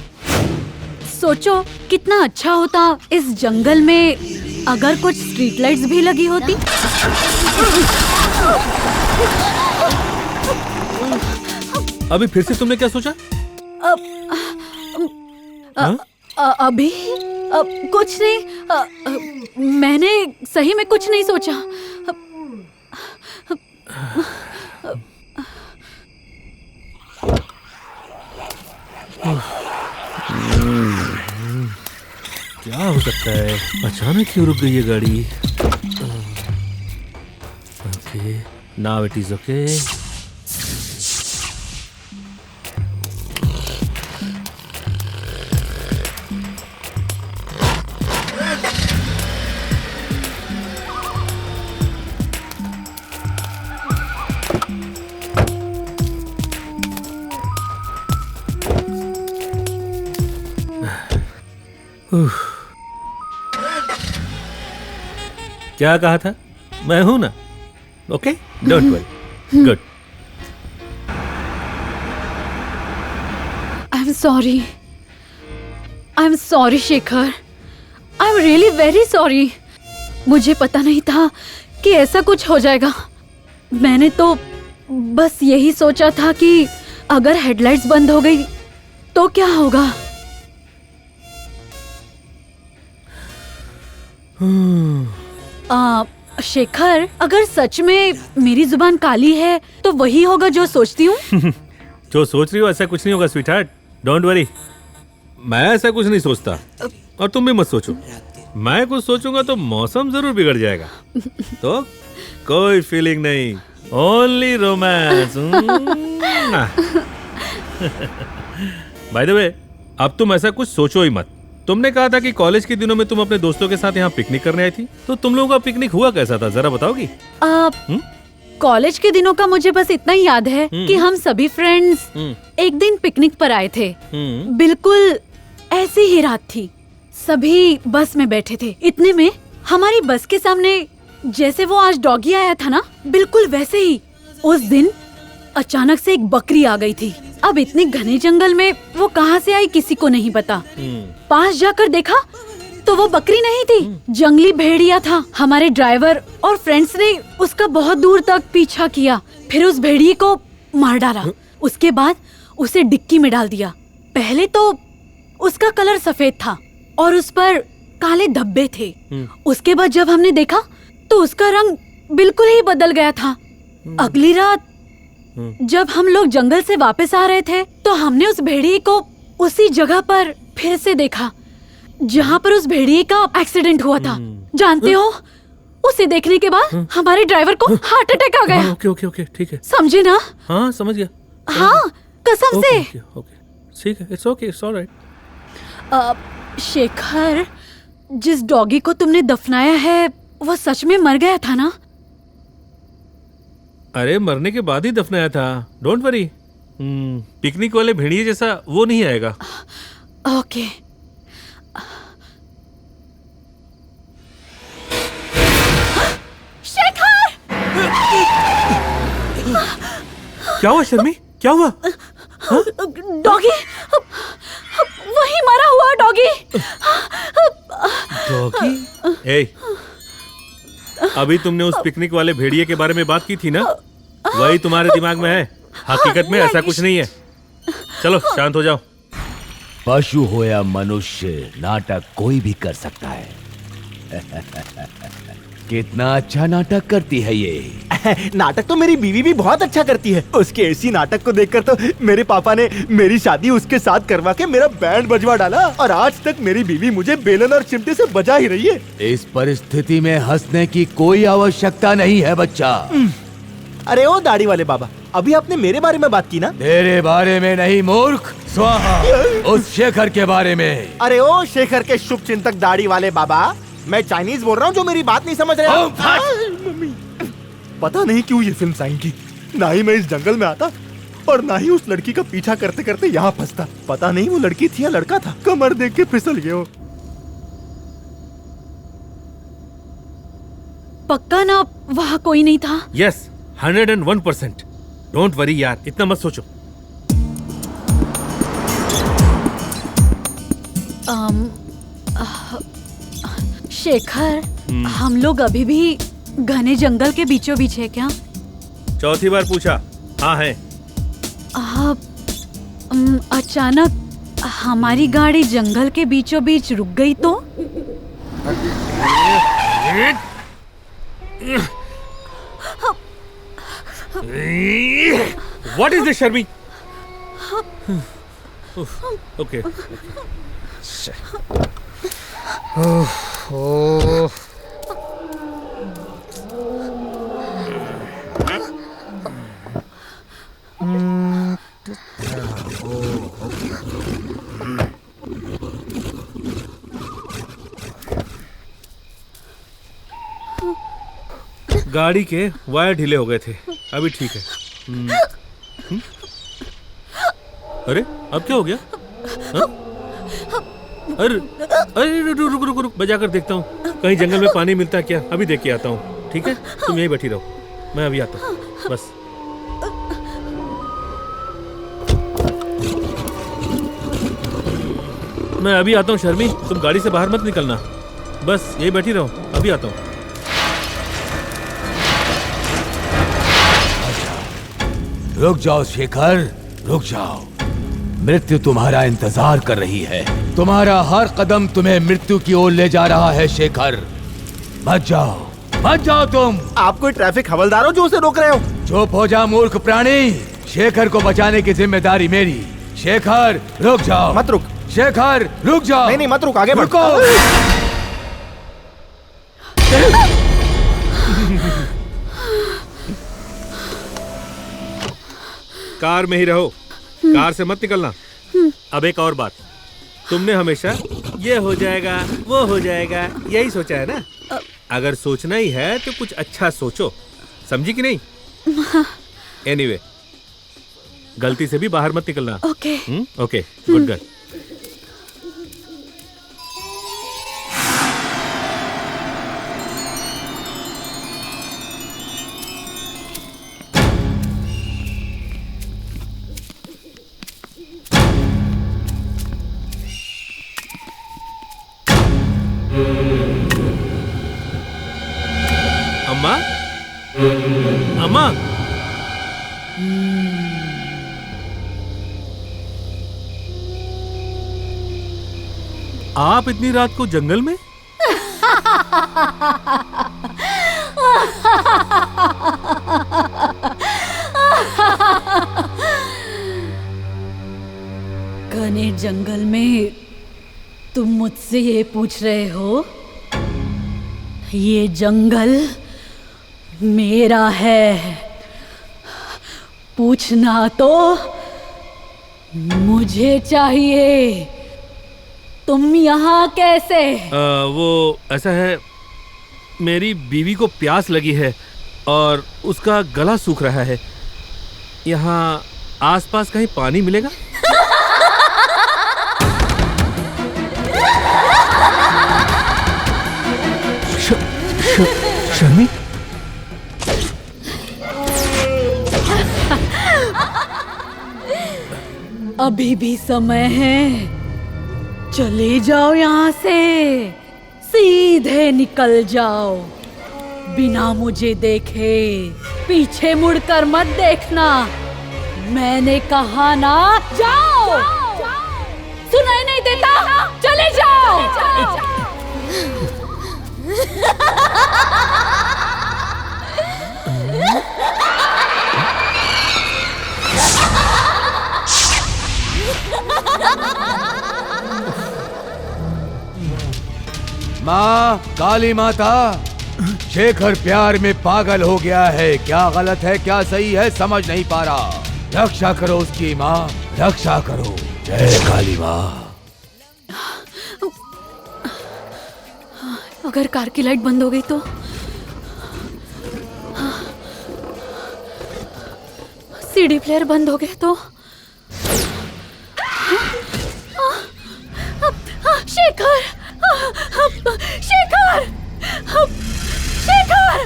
Speaker 3: सोचो कितना अच्छा होता इस जंगल में अगर कुछ स्ट्रीट लाइट्स भी लगी होती।
Speaker 2: अभी फिर से तुमने क्या सोचा?
Speaker 3: अभी कुछ नहीं। मैंने सही में कुछ नहीं सोचा।
Speaker 2: क्या हो सकता है? अचानक क्यों रुक गई ये गाड़ी? Okay, now it is okay. क्या कहा था? मैं हूं ना। Okay, don't worry. Good.
Speaker 3: I am sorry. I am sorry Shekhar. I am really very sorry. मुझे पता नहीं था कि ऐसा कुछ हो जाएगा। मैंने तो बस यही सोचा था कि अगर हेडलाइट्स बंद हो गई तो क्या होगा। शेखर, अगर सच में मेरी जुबान काली है तो वही होगा जो सोचती हूँ।
Speaker 2: जो सोच रही हो ऐसा कुछ नहीं होगा स्वीटहार्ट। डोंट वरी, मैं ऐसा कुछ नहीं सोचता और तुम भी मत सोचो। मैं कुछ सोचूंगा तो मौसम जरूर बिगड़ जाएगा। तो कोई फीलिंग नहीं, only romance. By the way, अब तुम ऐसा कुछ सोचो ही मत। तुमने कहा था कि कॉलेज के दिनों में तुम अपने दोस्तों के साथ यहाँ पिकनिक करने आई थी, तो तुम लोगों का पिकनिक हुआ कैसा था, जरा बताओगी?
Speaker 3: कॉलेज के दिनों का मुझे बस इतना ही याद है कि हम सभी फ्रेंड्स एक दिन पिकनिक पर आए थे। बिल्कुल ऐसी ही रात थी, सभी बस में बैठे थे। इतने में हमारी बस के सामने जैसे वो आज डॉगी आया था ना, बिल्कुल वैसे ही उस दिन अचानक से एक बकरी आ गई थी। अब इतने घने जंगल में वो कहाँ से आई किसी को नहीं पता। पास जाकर देखा तो वो बकरी नहीं थी, जंगली भेड़िया था। हमारे ड्राइवर और फ्रेंड्स ने उसका बहुत दूर तक पीछा किया, फिर उस भेड़िए को मार डाला। उसके बाद उसे डिक्की में डाल दिया। पहले तो उसका कलर सफेद था और उस पर काले धब्बे थे। उसके बाद जब हमने देखा तो उसका रंग बिल्कुल ही बदल गया था। अगली रात जब हम लोग जंगल से वापस आ रहे थे तो हमने उस भेड़िए को उसी जगह पर फिर से देखा जहाँ पर उस भेड़िए का एक्सीडेंट हुआ था। जानते हो, उसे देखने के बाद हमारे ड्राइवर को हार्ट अटैक आ गया।
Speaker 2: ओके ओके ओके, ठीक है।
Speaker 3: समझे ना?
Speaker 2: हाँ समझ गया।
Speaker 3: हाँ कसम से।
Speaker 2: ओके ठीक है, it's okay, it's alright.
Speaker 3: Shekhar, जिस डॉगी को तुमने दफनाया है वो सच में मर गया था ना?
Speaker 2: अरे मरने के बाद ही दफनाया था, डोंट वरी। पिकनिक वाले भेड़िए जैसा वो नहीं आएगा।
Speaker 3: ओके। शेखर!
Speaker 2: क्या हुआ शर्मी, क्या हुआ?
Speaker 3: डॉगी, वही मरा हुआ डॉगी।
Speaker 2: डॉगी? ए, अभी तुमने उस पिकनिक वाले भेड़िए के बारे में बात की थी ना, वही तुम्हारे दिमाग में है। हकीकत में ऐसा कुछ नहीं है। चलो शांत हो जाओ।
Speaker 1: पशु हो या मनुष्य, नाटक कोई भी कर सकता है। कितना अच्छा नाटक करती है ये।
Speaker 4: नाटक तो मेरी बीवी भी बहुत अच्छा करती है। उसके इसी नाटक को देखकर तो मेरे पापा ने मेरी शादी उसके साथ करवा के मेरा बैंड बजवा डाला और आज तक मेरी बीवी मुझे बेलन और चिमटे से बजा ही रही है।
Speaker 1: इस परिस्थिति में हंसने की कोई आवश्यकता नहीं है बच्चा।
Speaker 4: अरे ओ दाढ़ी वाले बाबा, अभी आपने मेरे बारे में बात की ना?
Speaker 1: तेरे बारे में नहीं मूर्ख, स्वाहा, उस शेखर के बारे में।
Speaker 4: अरे ओ शेखर के शुभ चिंतक दाढ़ी वाले बाबा, मैं चाइनीज बोल रहा हूँ जो मेरी बात नहीं समझ रहे। मम्मी, पता नहीं क्यों ये फिल्म साइन की। ना ही मैं इस जंगल में आता और ना ही उस लड़की का पीछा करते करते यहाँ फंसता। पता नहीं वो लड़की थी या लड़का था, कमर देख के फिसल गए हो।
Speaker 3: पक्का ना वहाँ कोई नहीं था?
Speaker 2: यस, 101%। डोंट वरी यार, इतना मत सोचो।
Speaker 3: शेखर, हम लोग अभी भी घने जंगल के बीचों बीच है क्या?
Speaker 2: चौथी बार पूछा। हाँ है।
Speaker 3: अचानक हमारी गाड़ी जंगल के बीचों बीच रुक गई तो?
Speaker 2: What is this, Sharmi? Okay. गाड़ी के वायर ढीले हो गए थे, अभी ठीक है। अरे अब क्या हो गया? अरे अरे रुक रुक रुक, बजा कर देखता हूँ कहीं जंगल में पानी मिलता है क्या, अभी देख के आता हूँ। ठीक है, तुम यहीं बैठी रहो, मैं अभी आता हूँ बस। मैं अभी आता हूँ शर्मी, तुम गाड़ी से बाहर मत निकलना, बस यहीं बैठी रहो, अभी आता हूँ।
Speaker 1: रुक जाओ शेखर, रुक जाओ। मृत्यु तुम्हारा इंतजार कर रही है। तुम्हारा हर कदम तुम्हें मृत्यु की ओर ले जा रहा है शेखर। बच जाओ तुम।
Speaker 4: आप कोई ट्रैफिक हवलदार हो जो उसे रोक रहे हो?
Speaker 1: चुप हो जा मूर्ख प्राणी। शेखर को बचाने की जिम्मेदारी मेरी। शेखर रुक जाओ।
Speaker 4: मत रुक।
Speaker 1: शेखर रुक जाओ।
Speaker 4: नहीं मत रुक, आगे बढ़।
Speaker 1: रुको।
Speaker 2: कार में ही रहो, कार से मत निकलना। अब एक और बात, तुमने हमेशा ये हो जाएगा वो हो जाएगा यही सोचा है ना। अगर सोचना ही है तो कुछ अच्छा सोचो, समझी कि नहीं? एनीवे, गलती से भी बाहर मत निकलना।
Speaker 3: ओके।
Speaker 2: Okay, good girl. अम्मा, अम्मा, आप इतनी रात को जंगल में?
Speaker 3: घने जंगल में तुम मुझसे ये पूछ रहे हो? ये जंगल मेरा है। पूछना तो मुझे चाहिए। तुम यहाँ कैसे?
Speaker 2: वो ऐसा है, मेरी बीवी को प्यास लगी है और उसका गला सूख रहा है। यहाँ आसपास कहीं पानी मिलेगा?
Speaker 4: शर्मी,
Speaker 3: अभी भी समय है। चले जाओ यहाँ से, सीधे निकल जाओ, बिना मुझे देखे। पीछे मुड़कर मत देखना, मैंने कहा ना। जाओ, सुनाई नहीं देता? चले जाओ।
Speaker 1: माँ, काली माता, शेखर प्यार में पागल हो गया है। क्या गलत है क्या सही है समझ नहीं पा रहा। रक्षा करो उसकी माँ, रक्षा करो। जय काली माँ।
Speaker 3: अगर कार की लाइट बंद हो गई तो? सीडी प्लेयर बंद हो गए तो? शेखर, शेखर, शेखर!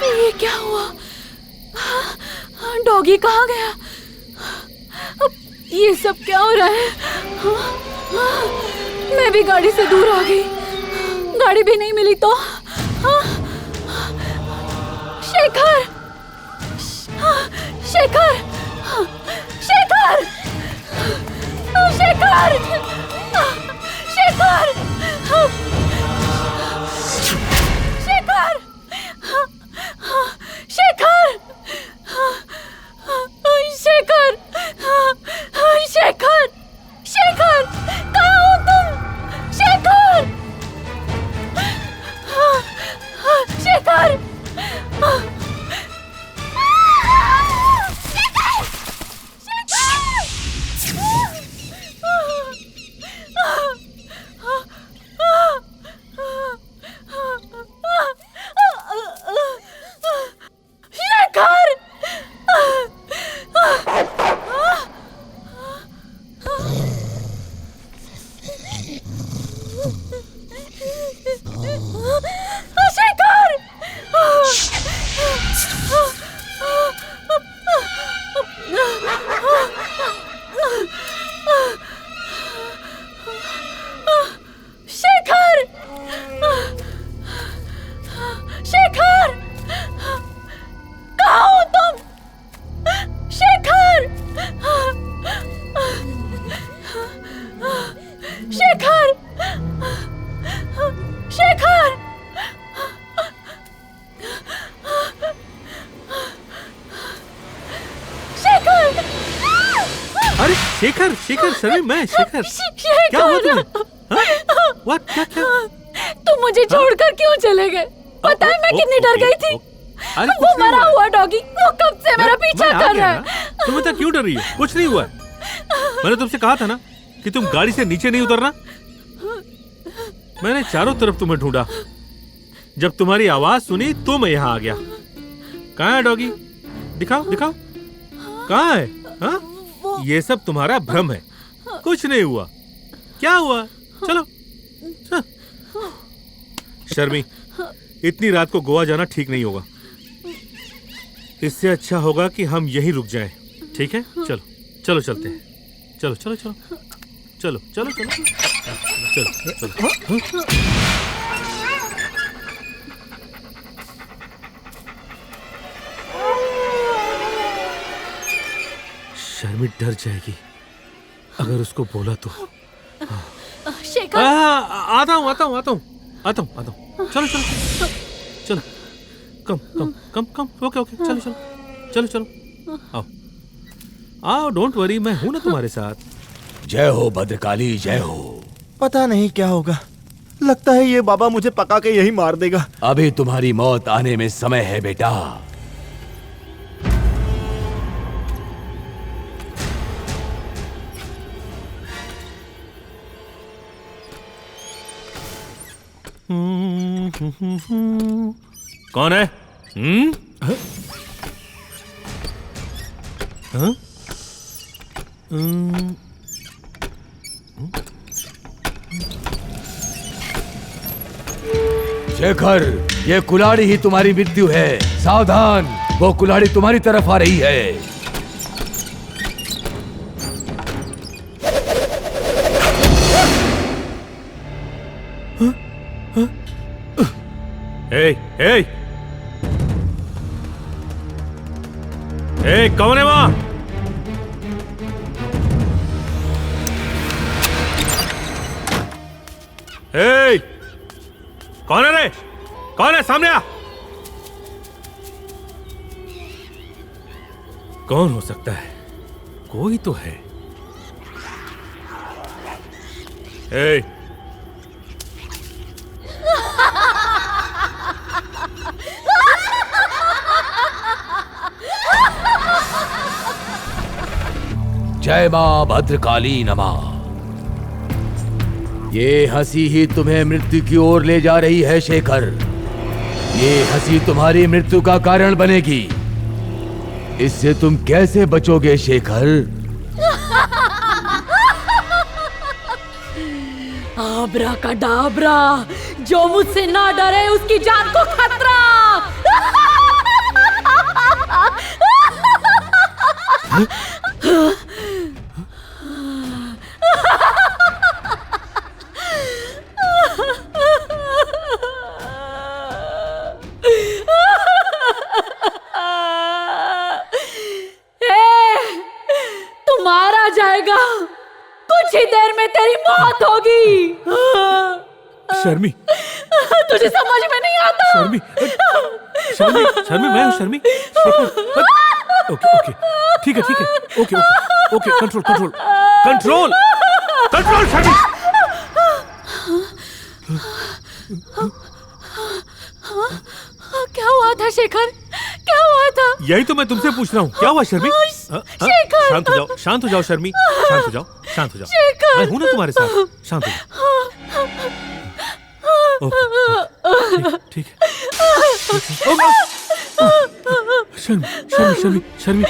Speaker 3: ये क्या हुआ? डॉगी कहाँ गया? ये सब क्या हो रहा है? मैं भी गाड़ी से दूर आ गई, गाड़ी भी नहीं मिली तो? शेखर, शेखर, शेखर, शेखर, शेखर, शेखर, शेखर, शेखर, शेखर, शेखर, कहाँ हो तुम? शेखर, शेखर,
Speaker 2: शेखर, शेखर, सर मैं शेखर। क्या हुआ तुम्हें? What? क्या?
Speaker 3: तुम मुझे छोड़कर क्यों चले गए? पता है मैं कितनी डर गई थी।
Speaker 2: अरे
Speaker 3: वो मरा हुआ डॉगी वो कब से मेरा पीछा कर रहा है।
Speaker 2: तुम इतना क्यों डर रही है? कुछ नहीं हुआ। मैंने तुमसे कहा था ना कि तुम गाड़ी से नीचे नहीं उतरना। मैंने चारों तरफ तुम्हें ढूंढा, जब तुम्हारी आवाज सुनी तो मैं यहाँ आ गया। कहाँ है डॉगी? दिखाओ दिखाओ, कहाँ है? हाँ? ये सब तुम्हारा भ्रम है, कुछ नहीं हुआ। क्या हुआ? चलो। शर्मी, इतनी रात को गोवा जाना ठीक नहीं होगा। इससे अच्छा होगा कि हम यहीं रुक जाएं। ठीक है? चलो चलो चलते हैं। चलो चलो चलो चलो चलो चलो चलो चलो। शर्मी डर जाएगी अगर उसको बोला तो।
Speaker 3: शेखर,
Speaker 2: आता हूँ आता हूँ आता हूँ आता हूँ आता हूँ। चलो चलो चलो, कम कम कम कम। ओके ओके, चलो चलो चलो चलो, आओ आओ, डोंट वरी, मैं हूं ना तुम्हारे साथ।
Speaker 1: जय हो भद्रकाली, जय हो।
Speaker 4: पता नहीं क्या होगा, लगता है ये बाबा मुझे पका के यही मार देगा।
Speaker 1: अभी तुम्हारी मौत आने में समय है बेटा।
Speaker 2: कौन है? हाँ?
Speaker 1: शेखर, ये कुल्हाड़ी ही तुम्हारी मृत्यु है। सावधान, वो कुल्हाड़ी तुम्हारी तरफ आ रही है।
Speaker 2: ए, कौन है वहां? कौन है रे? कौन है? सामने आ। कौन हो सकता है? कोई तो है।
Speaker 1: जय मां भद्रकाली नमः। ये हंसी ही तुम्हें मृत्यु की ओर ले जा रही है शेखर। ये हंसी तुम्हारी मृत्यु का कारण बनेगी। इससे तुम कैसे बचोगे शेखर?
Speaker 3: आबरा का डाबरा, जो मुझसे ना डरे उसकी जान को खतरा। मारा जाएगा, कुछ ही देर में तेरी मौत होगी।
Speaker 2: शर्मी,
Speaker 3: तुझे समझ में नहीं आता।
Speaker 2: शर्मी, शर्मी, शर्मी, मैं हूँ शर्मी। ओके ओके, ठीक है ठीक है, okay okay okay, control control control control. Sharmi,
Speaker 3: क्या हुआ था शेखर? क्या हुआ था?
Speaker 2: यही तो मैं तुमसे पूछ रहा हूँ, क्या हुआ शर्मी?
Speaker 3: शेखर,
Speaker 2: शांत हो जाओ, शांत हो जाओ शर्मी, शांत हो जाओ, शांत हो जाओ।
Speaker 3: शेखर,
Speaker 2: मैं हूं ना तुम्हारे साथ, शांत हो जाओ। ओके, ठीक है। शर्मी शर्मी शर्मी शर्मी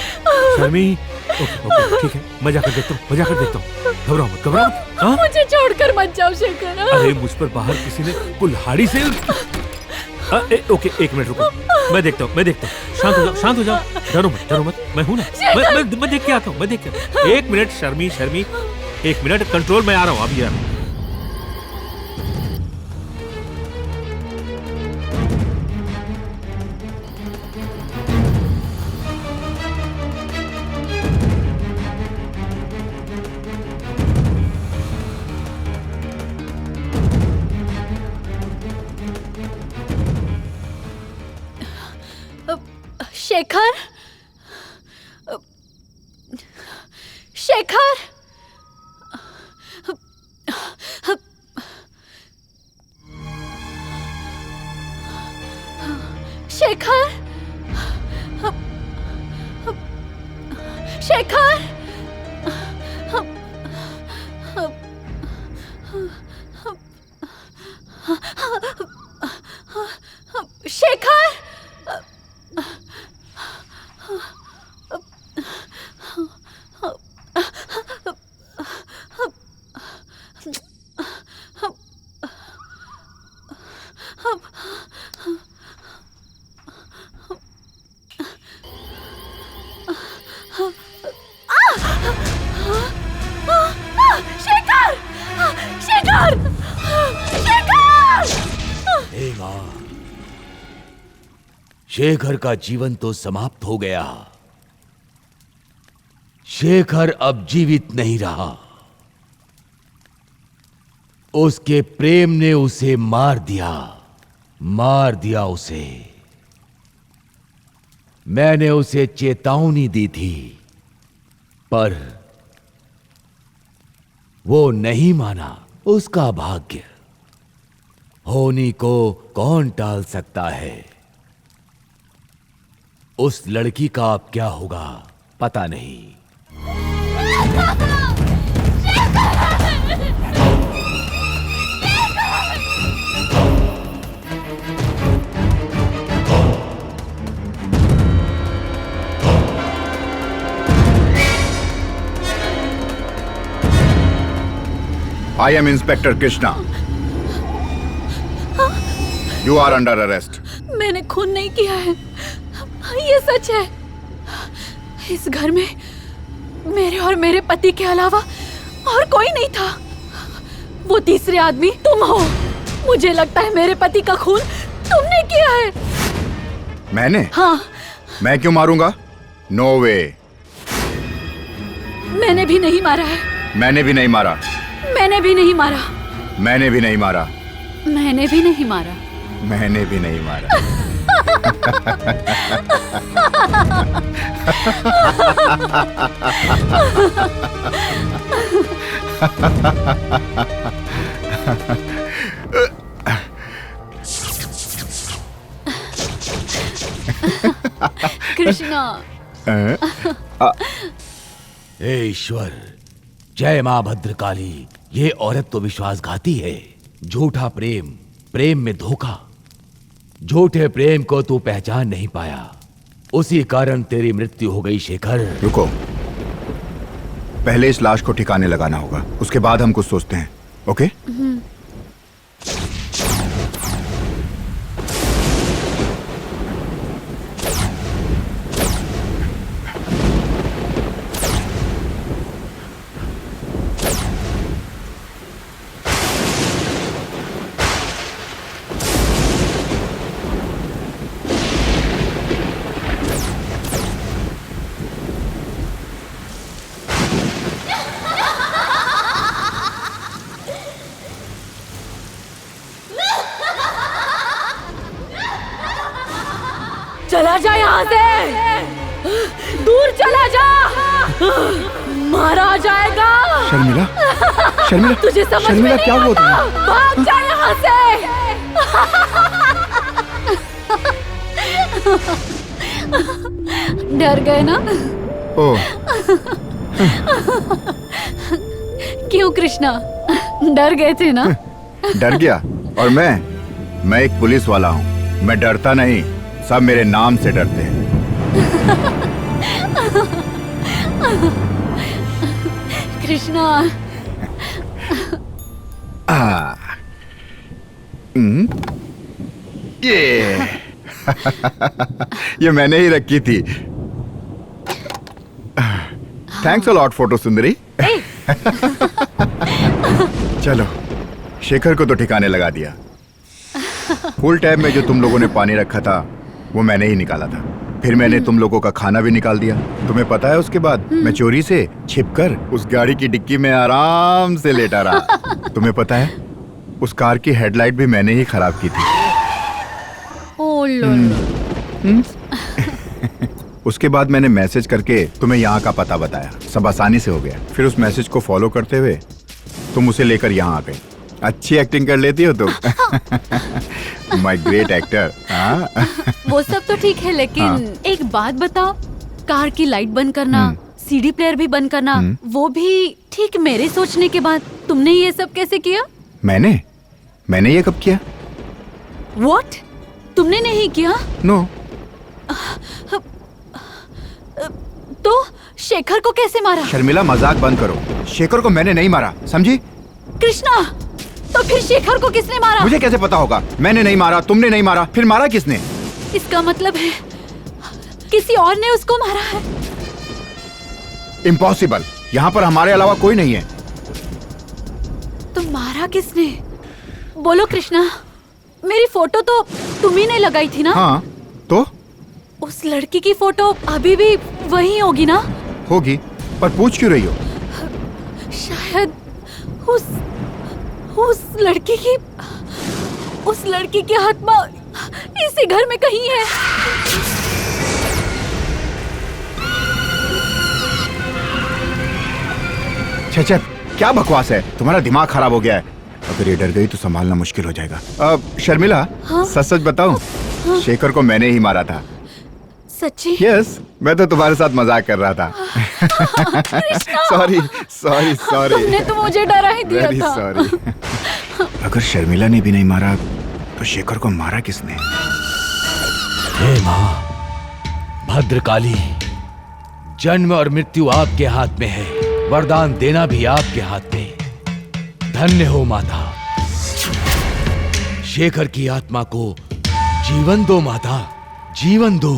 Speaker 2: शर्मी, ओके ओके, ठीक है, मैं जाकर देखता हूँ, मैं जाकर देखता हूँ। घबराओ मत, घबराओ मत। हाँ?
Speaker 3: मुझे छोड़कर मत जाओ शेखर।
Speaker 2: अरे मुझ पर बाहर किसी ने कुल्हाड़ी से। ओके, एक मिनट रुको, मैं देखता हूँ, मैं देखता हूँ। शांत हो जाओ, शांत हो जाओ, डरो मत, डरो मत, मैं हूं ना। मैं देख के आता हूँ, मैं देख के आता हूँ। एक मिनट शर्मी, शर्मी, एक मिनट, कंट्रोल, मैं आ रहा हूँ, अभी आ रहा हूँ।
Speaker 3: शेखर, शेखर, शेखर, शेखर, शेखर, शेखर, शेखर, शेखर!
Speaker 1: हे मां, शेखर का जीवन तो समाप्त हो गया। शेखर अब जीवित नहीं रहा। उसके प्रेम ने उसे मार दिया उसे। मैंने उसे चेतावनी दी थी, पर वो नहीं माना। उसका भाग्य, होनी को कौन टाल सकता है। उस लड़की का अब क्या होगा पता नहीं।
Speaker 5: I am Inspector Krishna. You are under arrest.
Speaker 3: मैंने खून नहीं किया है, ये सच है। इस घर में मेरे और मेरे पति के अलावा और कोई नहीं था। वो तीसरे आदमी तुम हो। मुझे लगता है मेरे पति का खून तुमने किया है।
Speaker 5: मैंने?
Speaker 3: हाँ।
Speaker 5: मैं क्यों मारूंगा? नो वे।
Speaker 3: मैंने भी नहीं मारा है।
Speaker 5: मैंने भी नहीं मारा।
Speaker 3: मैंने भी नहीं मारा।
Speaker 5: मैंने भी नहीं मारा।
Speaker 3: मैंने भी नहीं मारा।
Speaker 5: मैंने भी नहीं मारा।
Speaker 3: कृष्णा।
Speaker 1: हे ईश्वर, जय मां भद्रकाली। ये औरत तो विश्वासघाती है। झूठा प्रेम, प्रेम में धोखा। झूठे प्रेम को तू पहचान नहीं पाया, उसी कारण तेरी मृत्यु हो गई। शेखर
Speaker 5: रुको, पहले इस लाश को ठिकाने लगाना होगा, उसके बाद हम कुछ सोचते हैं। ओके?
Speaker 3: चला जा यहाँ से, दूर चला जा, मारा जाएगा।
Speaker 5: शर्मिला, शर्मिला,
Speaker 3: तुझे समझ में
Speaker 5: शर्मिला
Speaker 3: नहीं
Speaker 5: क्या हुआ
Speaker 3: आता?
Speaker 5: तुम्हें?
Speaker 3: भाग जा यहाँ से। डर गए ना?
Speaker 5: ओह,
Speaker 3: क्यों कृष्णा, डर गए थे ना?
Speaker 5: डर गया? और मैं एक पुलिस वाला हूँ, मैं डरता नहीं। सब मेरे नाम से डरते हैं।
Speaker 3: कृष्णा।
Speaker 5: ये मैंने ही रखी थी। थैंक्स अ लॉट फोटो सुंदरी। चलो, शेखर को तो ठिकाने लगा दिया। फुल टैब में जो तुम लोगों ने पानी रखा था वो मैंने ही निकाला था। फिर मैंने तुम लोगों का खाना भी निकाल दिया। तुम्हें पता है, उसके बाद मैं चोरी से छिपकर उस गाड़ी की डिक्की में आराम से लेटा रहा। तुम्हें पता है, उस कार की हेडलाइट भी मैंने ही खराब की थी।
Speaker 3: ओ लोलो।
Speaker 5: उसके बाद मैंने मैसेज करके तुम्हें यहाँ का पता बताया। सब आसानी से हो गया। फिर उस मैसेज को फॉलो करते हुए तुम उसे लेकर यहाँ आ गए। अच्छी एक्टिंग कर लेती हो तुम। My great actor. हाँ।
Speaker 3: वो सब तो ठीक है, लेकिन एक बात बताओ, कार की लाइट बंद करना, सीडी प्लेयर भी बंद करना, वो भी ठीक मेरे सोचने के बाद तुमने ये सब कैसे किया?
Speaker 5: मैंने ये कब किया?
Speaker 3: What? तुमने नहीं किया?
Speaker 5: नो।
Speaker 3: तो शेखर को कैसे मारा?
Speaker 5: शर्मिला मजाक बंद करो। शेखर को मैंने नहीं मारा, समझी?
Speaker 3: कृष्णा, तो फिर शेखर को किसने मारा?
Speaker 5: मुझे कैसे पता होगा? मैंने नहीं मारा, तुमने नहीं मारा, फिर मारा किसने?
Speaker 3: इसका मतलब है किसी और ने उसको मारा है।
Speaker 5: इम्पॉसिबल, यहाँ पर हमारे अलावा कोई नहीं है।
Speaker 3: तो मारा किसने? बोलो कृष्णा, मेरी फोटो तो तुम ही ने लगाई थी ना?
Speaker 5: हाँ, तो?
Speaker 3: उस लड़की की फोटो अभी भी वही होगी ना?
Speaker 5: होगी, पर पूछ क्यों रही हो?
Speaker 3: शायद उस लड़की की आत्मा इसी घर में कहीं है।
Speaker 5: छे, क्या बकवास है? तुम्हारा दिमाग खराब हो गया है। अगर ये डर गई तो संभालना मुश्किल हो जाएगा। शर्मिला, सच बताऊं? शेखर को मैंने ही मारा था।
Speaker 3: सच्ची?
Speaker 5: यस, मैं तो तुम्हारे साथ मजाक कर रहा था। सॉरी।
Speaker 3: तुमने तो मुझे डरा ही दिया
Speaker 5: वेरी
Speaker 3: था।
Speaker 5: सॉरी। अगर शर्मिला ने भी नहीं मारा तो शेखर को मारा किसने?
Speaker 1: हे माँ भद्रकाली, जन्म और मृत्यु आपके हाथ में है, वरदान देना भी आपके हाथ में। धन्य हो माता। शेखर की आत्मा को जीवन दो माता, जीवन दो।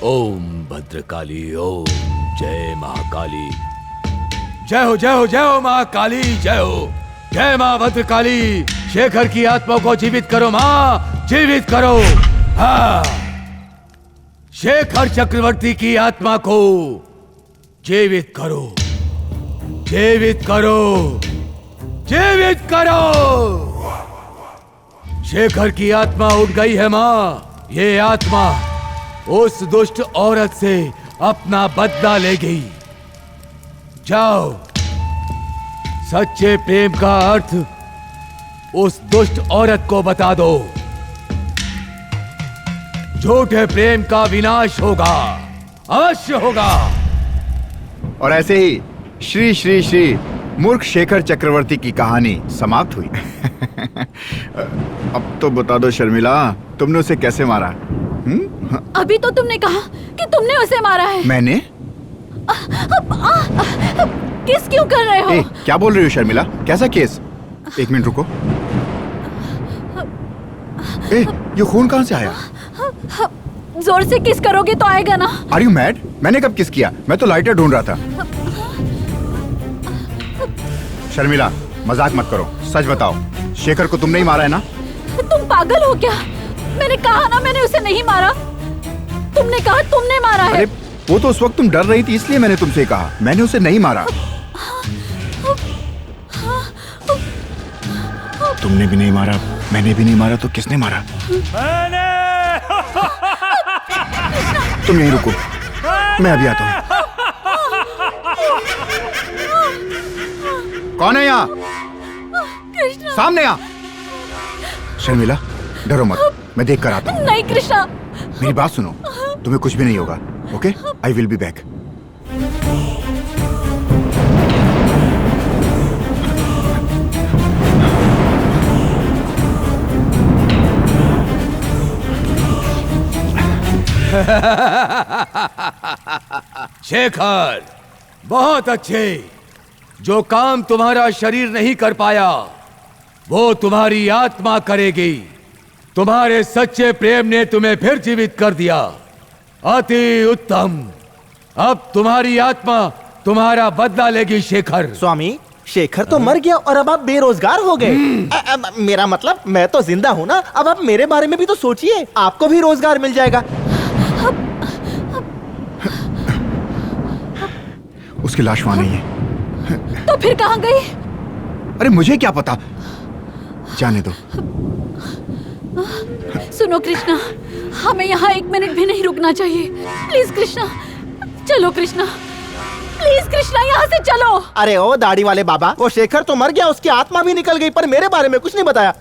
Speaker 1: ओम भद्रकाली, ओम जय महाकाली। जय हो जय हो जय हो महाकाली, जय हो। जय माँ भद्रकाली। शेखर की आत्मा को जीवित करो माँ, जीवित करो। हाँ, शेखर चक्रवर्ती की आत्मा को जीवित करो, जीवित करो, जीवित करो। शेखर की आत्मा उठ गई है माँ। ये आत्मा उस दुष्ट औरत से अपना बदला ले गई। जाओ, सच्चे प्रेम का अर्थ उस दुष्ट औरत को बता दो। झूठे प्रेम का विनाश होगा, अवश्य होगा।
Speaker 5: और ऐसे ही श्री श्री श्री मूर्ख शेखर चक्रवर्ती की कहानी समाप्त हुई। अब तो बता दो शर्मिला, तुमने उसे कैसे मारा?
Speaker 3: अभी तो तुमने कहा कि तुमने उसे मारा है।
Speaker 5: मैंने?
Speaker 3: किस क्यों कर रहे हो?
Speaker 5: क्या बोल रही हो शर्मिला? कैसा केस? एक मिनट रुको। ये खून कहाँ से आया?
Speaker 3: जोर से किस करोगे तो आएगा ना।
Speaker 5: Are you mad? मैंने कब किस किया? मैं तो लाइटर ढूंढ रहा था। शर्मिला, मजाक मत करो, सच बताओ, शेखर को तुमने ही मारा है ना?
Speaker 3: तुम पागल हो क्या? मैंने कहा ना, मैंने उसे नहीं मारा। तुमने कहा तुमने मारा है।
Speaker 5: अरे वो तो उस वक्त तुम डर रही थी, इसलिए मैंने तुमसे कहा। मैंने उसे नहीं मारा। तुमने भी नहीं मारा, मैंने भी नहीं मारा, तो किसने मारा?
Speaker 2: मैंने।
Speaker 5: तुम यहीं रुको, मैं अभी आता हूँ। कौन है यहाँ? सामने आ। शर्मिला, डरो मत, मैं देख कर आता हूँ।
Speaker 3: नहीं कृष्णा।
Speaker 5: मेरी बात सुनो, तुम्हें कुछ भी नहीं होगा, okay? I will be back.
Speaker 1: Shekhar, बहुत अच्छे। जो काम तुम्हारा शरीर नहीं कर पाया, वो तुम्हारी आत्मा करेगी। तुम्हारे सच्चे प्रेम ने तुम्हें फिर जीवित कर दिया। अति उत्तम। अब तुम्हारी आत्मा तुम्हारा बदला लेगी शेखर।
Speaker 4: स्वामी, शेखर तो मर गया और अब आप बेरोजगार हो गए। मेरा मतलब, मैं तो जिंदा हूँ ना। अब आप मेरे बारे में भी तो सोचिए, आपको भी रोजगार मिल जाएगा।
Speaker 5: उसकी लाश वहां नहीं है।
Speaker 3: तो फिर कहाँ गई?
Speaker 5: अरे मुझे क्या पता, जाने दो।
Speaker 3: सुनो कृष्णा, हमें यहाँ 1 मिनट भी नहीं रुकना चाहिए। प्लीज कृष्णा, चलो कृष्णा। प्लीज कृष्णा यहाँ से चलो।
Speaker 4: अरे ओ दाढ़ी वाले बाबा, वो शेखर तो मर गया, उसकी आत्मा भी निकल गई, पर मेरे बारे में कुछ नहीं बताया।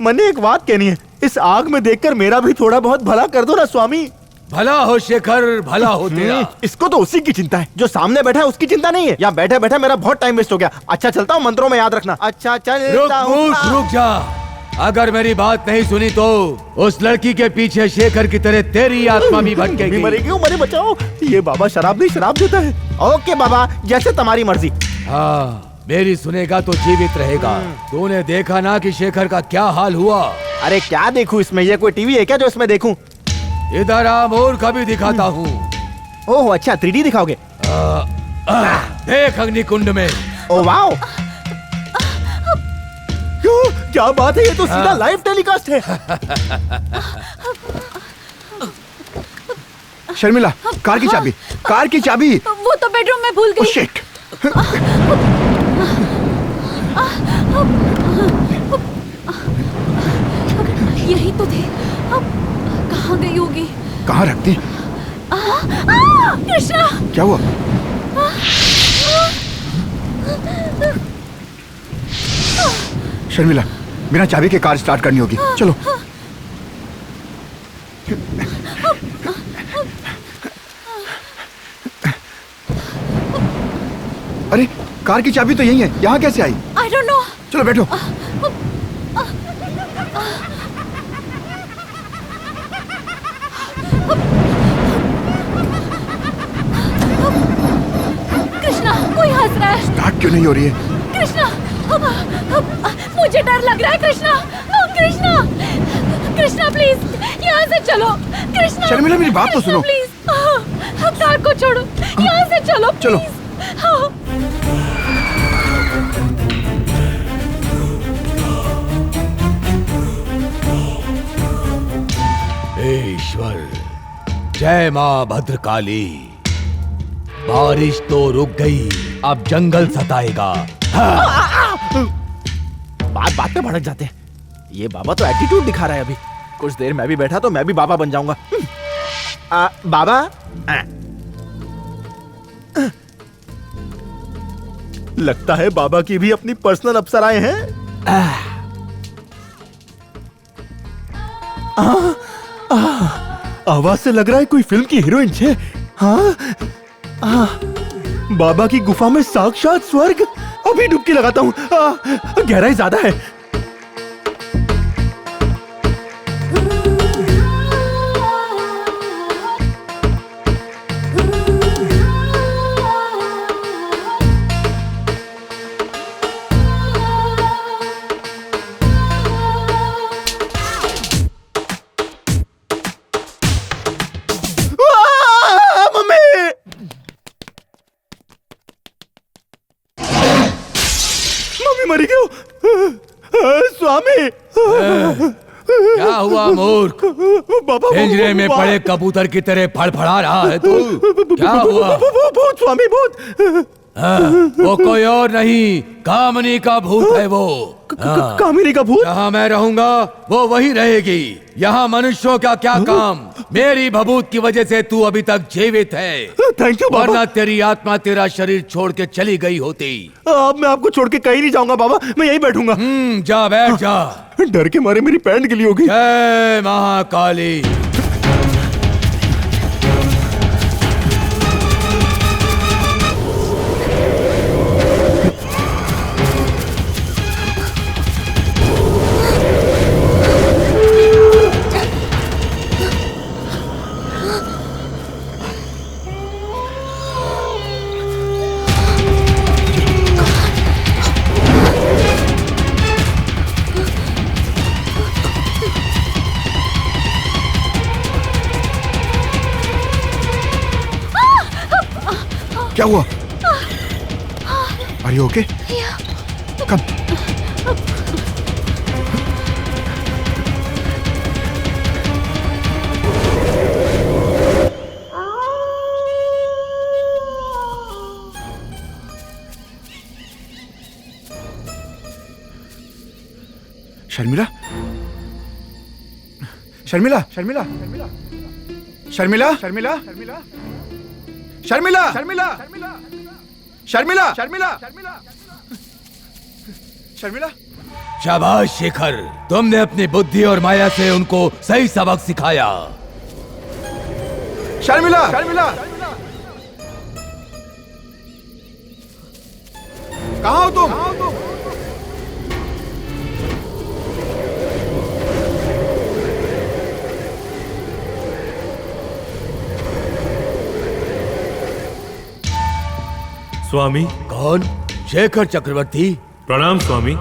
Speaker 4: मैंने एक बात कहनी है, इस आग में देखकर मेरा भी थोड़ा बहुत भला कर दो ना स्वामी।
Speaker 1: भला हो शेखर, भला हो तेरा।
Speaker 4: इसको तो उसी की चिंता है, जो सामने बैठा है उसकी चिंता नहीं है। यहाँ बैठे बैठे मेरा बहुत टाइम वेस्ट हो गया। अच्छा चलता हूँ, मंत्रों में याद रखना। अच्छा
Speaker 1: रुक
Speaker 4: चलता हूँ।
Speaker 1: मूर्ख, रुक जा। अगर मेरी बात नहीं सुनी तो उस लड़की के पीछे शेखर की तरह तेरी आत्मा भी भटकेगी।
Speaker 4: मरेगी, मरे बचाओ। ये बाबा शराब नहीं शराब देता है। ओके बाबा, जैसे तुम्हारी मर्जी।
Speaker 1: हाँ, मेरी सुनेगा तो जीवित रहेगा। तूने देखा ना कि शेखर का क्या हाल हुआ?
Speaker 4: अरे क्या देखूं इसमें, ये कोई टीवी है क्या जो इसमें देखूं?
Speaker 1: इधर आ मूर्ख, अभी दिखाता हूँ।
Speaker 4: ओह अच्छा, 3D दिखाओगे?
Speaker 1: देख अग्निकुंड में।
Speaker 4: ओ वाओ, क्या बात है, ये तो सीधा लाइव टेलीकास्ट है।
Speaker 5: शर्मिला, कार की चाबी, कार की चाबी।
Speaker 3: वो तो बेडरूम में भूल
Speaker 5: ओह
Speaker 3: गई।
Speaker 5: शिट।
Speaker 3: यही तो थे। अब कहाँ गई होगी?
Speaker 5: कहाँ रख दी?
Speaker 3: कृष्णा,
Speaker 5: क्या हुआ? शर्मिला, बिना चाबी के कार स्टार्ट करनी होगी। चलो। अरे कार की चाबी तो यही है, यहाँ कैसे आई?
Speaker 3: I don't know.
Speaker 5: चलो बैठो।
Speaker 3: कृष्णा, कोई हंस रहा है।
Speaker 5: स्टार्ट क्यों नहीं हो रही है?
Speaker 3: कृष्णा, मुझे डर लग रहा है। कृष्णा, कृष्णा, कृष्णा प्लीज यहाँ से चलो। कृष्णा,
Speaker 5: शर्मिला, मेरी बात तो सुनो।
Speaker 3: प्लीज, कार को छोड़ो, यहाँ से चलो।
Speaker 5: चलो।
Speaker 3: प्लीज। हाँ।
Speaker 1: हे ईश्वर, जय माँ भद्रकाली। बारिश तो रुक गई, अब जंगल सताएगा।
Speaker 4: बात पे भड़क जाते हैं। ये बाबा तो एटीट्यूड दिखा रहा है। अभी कुछ देर मैं भी बैठा तो मैं भी बाबा बन जाऊंगा। बाबा, लगता है बाबा की भी अपनी पर्सनल अप्सराएं हैं। आवाज से लग रहा है कोई फिल्म की हीरोइन है। हाँ, बाबा की गुफा में साक्षात स्वर्ग। अभी डुबकी लगाता हूँ। गहराई ज्यादा है। मरी गयो। स्वामी,
Speaker 1: क्या हुआ मूर्ख?
Speaker 4: बाबा,
Speaker 1: पिंजरे में पड़े कबूतर की तरह फड़फड़ा रहा है तू। क्या हुआ?
Speaker 4: भूत स्वामी, भूत।
Speaker 1: वो कोई और नहीं, कामनी का भूत है वो।
Speaker 4: कामिनी का भूत?
Speaker 1: जहाँ मैं रहूंगा वो वही रहेगी। यहाँ मनुष्यों का क्या काम? मेरी भभूत की वजह से तू अभी तक जीवित है।
Speaker 4: थैंक यू बाबा।
Speaker 1: वरना तेरी आत्मा तेरा शरीर छोड़ के चली गई होती।
Speaker 4: अब मैं आपको छोड़ के कहीं नहीं जाऊंगा बाबा, मैं यहीं बैठूंगा।
Speaker 1: जा बैठ जा।
Speaker 4: डर के मारे मेरी पैंट गिली हो गई।
Speaker 1: जय महाकाली।
Speaker 5: क्या हुआ? Are you okay? Come. Sharmila, Sharmila, Sharmila, Sharmila, Sharmila, Sharmila, Sharmila, Sharmila, Sharmila. Sharmila, Sharmila, Sharmila.
Speaker 1: शाबाश शेखर, तुमने अपनी बुद्धि और माया से उनको सही सबक सिखाया।
Speaker 5: शर्मिला, शर्मिला, कहाँ हो तुम?
Speaker 2: स्वामी।
Speaker 1: कौन? शेखर चक्रवर्ती।
Speaker 2: प्रणाम स्वामी।